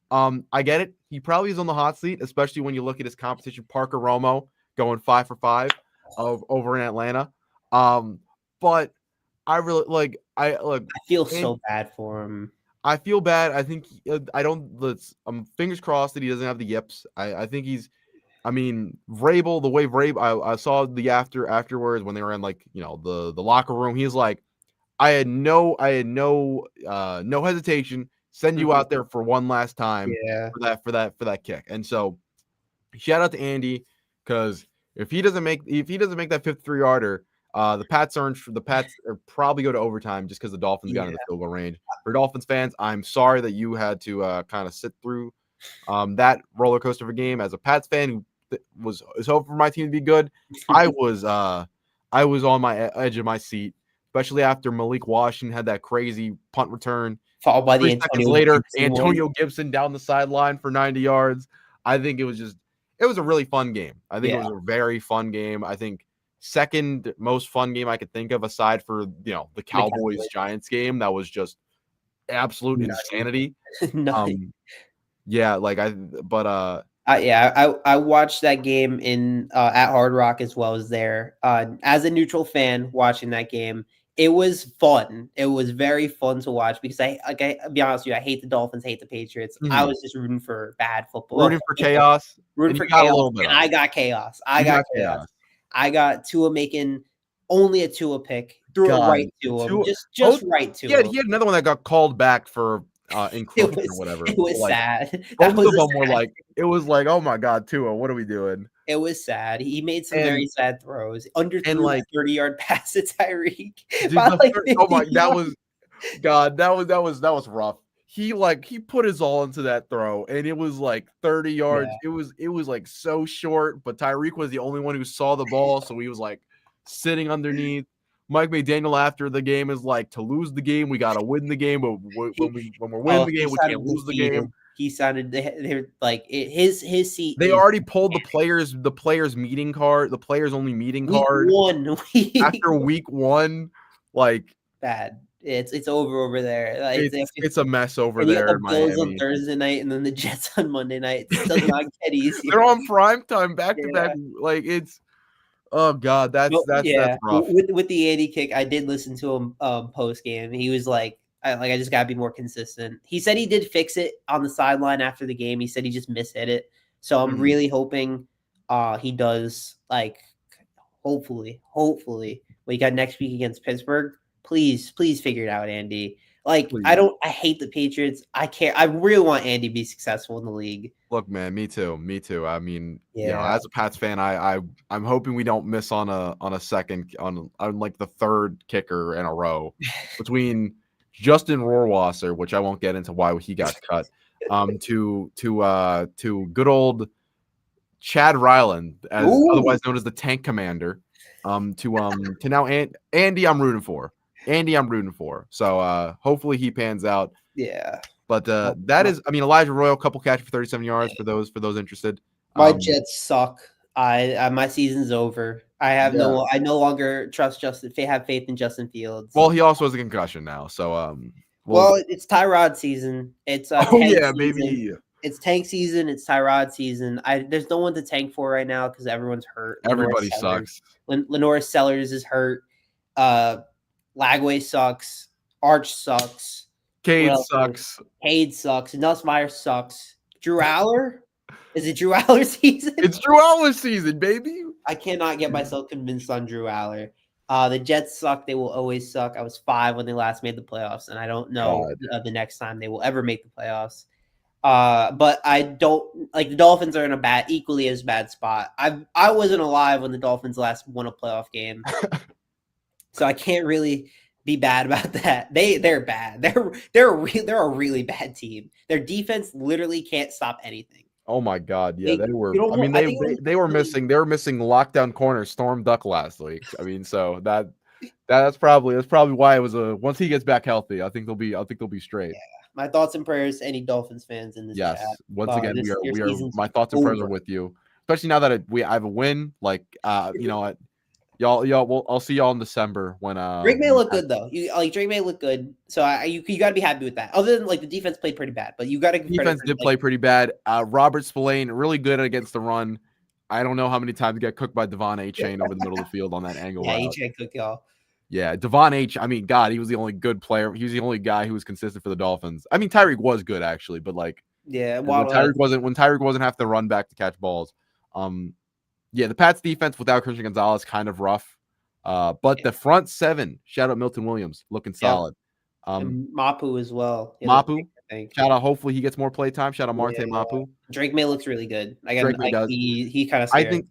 I get it. He probably is on the hot seat, especially when you look at his competition, Parker Romo, going 5 for 5 over in Atlanta. But I really I feel and so bad for him. I feel bad. I think I don't. Fingers crossed that he doesn't have the yips. I think he's. I mean, Vrabel, the way Vrabel, I saw the afterwards when they were in the locker room. He's like, I had no hesitation. Send you out there for one last time Yeah. for that kick. And so, shout out to Andy, because if he doesn't make that 53-yarder, the Pats are probably go to overtime just because the Dolphins got in the field goal range. For Dolphins fans, I'm sorry that you had to kind of sit through that roller coaster of a game. As a Pats fan who was hoping for my team to be good, I was on my edge of my seat, especially after Malik Washington had that crazy punt return. Followed by the 3 seconds later, Gibson one. Antonio Gibson down the sideline for 90 yards. I think it was a really fun game. I think it was a very fun game. I think second most fun game I could think of, aside for the Cowboys Giants game. That was just absolute insanity. Yeah, I watched that game at Hard Rock as well as there. As a neutral fan watching that game, it was fun. It was very fun to watch because I'll be honest with you, I hate the Dolphins, hate the Patriots. I was just rooting for bad football. Rooting for chaos. Rooting for chaos. And I got chaos. I got chaos. I got Tua making only a Tua pick. Threw it right to him. Just right to him. He had another one that got called back for encroachment or whatever. It was sad. Both of them were like, it was like, oh my God, Tua, what are we doing? It was sad. He made some very sad throws. Underthrew a 30-yard pass to Tyreek. That was rough. He put his all into that throw, and it was like 30 yards. Yeah. It was like so short, but Tyreek was the only one who saw the ball, so he was like sitting underneath. Mike McDaniel after the game is like, to lose the game, we got to win the game, but when we're winning the game, we can't lose the game. He sounded they're like his seat. They already pulled the players meeting card, the players only meeting card. After week 1, like bad. It's over there. Like, it's a mess over there. The Bills on Thursday night and then the Jets on Monday night. It does not get easy. They're on primetime back to back. Like it's. Oh God, that's rough. With the Andy kick, I did listen to him post game. He was like, I just gotta be more consistent. He said he did fix it on the sideline after the game. He said he just mishit it. So I'm really hoping he does, like, hopefully we got next week against Pittsburgh. Please figure it out, Andy. Like, please. I hate the Patriots. I really want Andy to be successful in the league. Look, man, me too. I mean, as a Pats fan, I'm hoping we don't miss on a second on like the third kicker in a row between Justin Rohrwasser, which I won't get into why he got cut, to good old Chad Ryland, otherwise known as the Tank Commander, to now Andy I'm rooting for. So hopefully he pans out. Yeah. But that is, I mean, Elijah Royal, couple catches for 37 yards for those interested. My Jets suck. My season's over. I no longer trust have faith in Justin Fields. Well, he also has a concussion now, so well, it's Tyrod season. It's maybe it's tank season. It's Tyrod season. There's no one to tank for right now because everyone's hurt. Everybody sucks. Lenore Sellers is hurt. Lagway sucks. Arch sucks. Cade sucks. Nussmeier sucks. Drew Aller? Is it Drew Aller season? It's Drew Aller season, baby. I cannot get myself convinced on Drew Aller. The Jets suck. They will always suck. I was 5 when they last made the playoffs, and I don't know the next time they will ever make the playoffs. But I don't like the Dolphins are in a equally as bad spot. I wasn't alive when the Dolphins last won a playoff game, so I can't really be bad about that. They're bad. They're a really bad team. Their defense literally can't stop anything. Oh my God, yeah, they were. I mean, they were missing. They were missing lockdown corner Storm Duck last week. I mean, so that's probably why it was once he gets back healthy, I think they'll be straight. Yeah. My thoughts and prayers to any Dolphins fans in this chat. Yes. Once again, Your we are. season's My thoughts and prayers are over. with you, especially now that I have a win. Like, you know what, y'all. I'll see y'all in December when Drake may look good though. Drake may look good, so you got to be happy with that. Other than like the defense played pretty bad, but you got to give credit defense for, did play pretty bad. Robert Spillane really good against the run. I don't know how many times he got cooked by Devon A. Chain over the middle of the field on that angle. Yeah, route. he cooked y'all. Yeah, Devon H. I mean, God, he was the only good player. He was the only guy who was consistent for the Dolphins. I mean, Tyreek was good actually, but like, yeah, when Tyreek wasn't have to run back to catch balls. Yeah, the Pats defense without Christian Gonzalez kind of rough. But the front seven, shout out Milton Williams, looking solid. And Mapu as well. Mapu, shout out. Hopefully he gets more play time. Shout out Marte Mapu. Drake May looks really good. Drake May does. He kind of. I think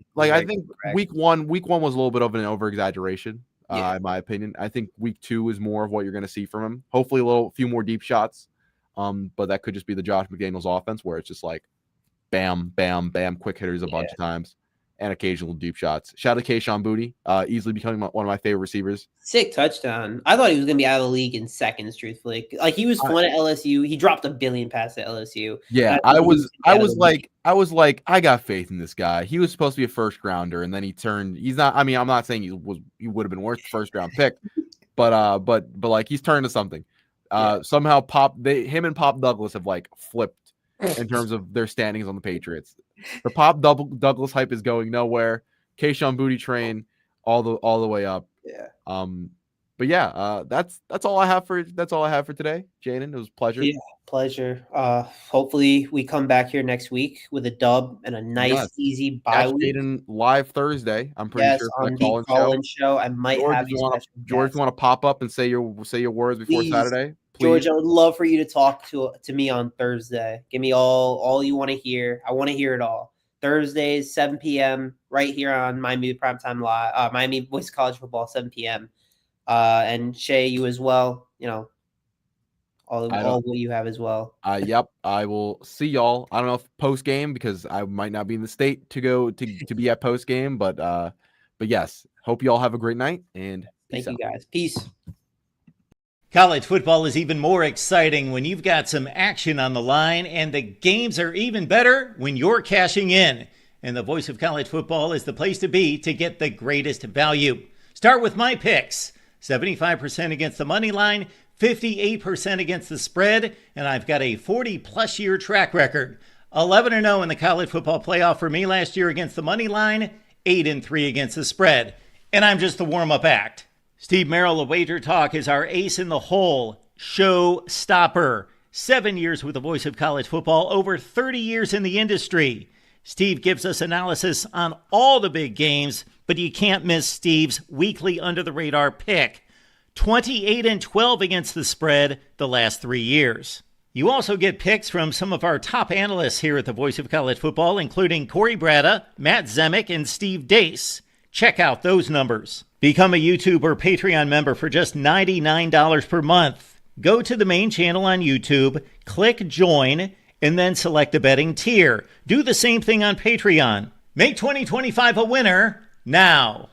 week one was a little bit of an over exaggeration. In my opinion, I think week 2 is more of what you're going to see from him. Hopefully, a few more deep shots. But that could just be the Josh McDaniels offense, where it's just like, bam, bam, bam, quick hitters a bunch of times, and occasional deep shots. Shout out to Kayshon Boutte, easily becoming one of my favorite receivers. Sick touchdown. I thought he was going to be out of the league in seconds, truthfully. Like, he was fun at LSU. He dropped a billion passes at LSU. Yeah, I was like, I got faith in this guy. He was supposed to be a first rounder, and then he's not. I mean, I'm not saying he would have been worth the first round pick, but like, he's turned to something. Somehow him and Pop Douglas have like flipped in terms of their standings on the Patriots. The Pop Douglas hype is going nowhere. Kayshon Boutte train all the way up. Yeah. But yeah, that's all I have for today, Jaden. It was a pleasure. Yeah, pleasure. Hopefully we come back here next week with a dub and a nice easy bye week. Jaden live Thursday. I'm pretty sure on the call-in show. I might have you. George, you want to pop up and say your words before Saturday? Please. George, I would love for you to talk to me on Thursday. Give me all you want to hear. I want to hear it all. Thursdays, 7 p.m. right here on Miami Primetime Live. Miami Boys College Football, 7 p.m. And Shay, you as well. You know, all what you have as well. Yep. I will see y'all. I don't know if post game, because I might not be in the state to go to be at post game, but yes. Hope y'all have a great night, and thank you guys. Peace. College football is even more exciting when you've got some action on the line, and the games are even better when you're cashing in. And the Voice of College Football is the place to be to get the greatest value. Start with my picks. 75% against the money line, 58% against the spread, and I've got a 40-plus year track record. 11-0 in the college football playoff for me last year against the money line, 8-3 against the spread. And I'm just the warm-up act. Steve Merrill of Wager Talk is our ace in the hole, show stopper. 7 years with the Voice of College Football, over 30 years in the industry. Steve gives us analysis on all the big games, but you can't miss Steve's weekly under-the-radar pick. 28-12 against the spread the last 3 years. You also get picks from some of our top analysts here at the Voice of College Football, including Corey Bratta, Matt Zemek, and Steve Dace. Check out those numbers. Become a YouTube or Patreon member for just $99 per month. Go to the main channel on YouTube, click join, and then select a betting tier. Do the same thing on Patreon. Make 2025 a winner now.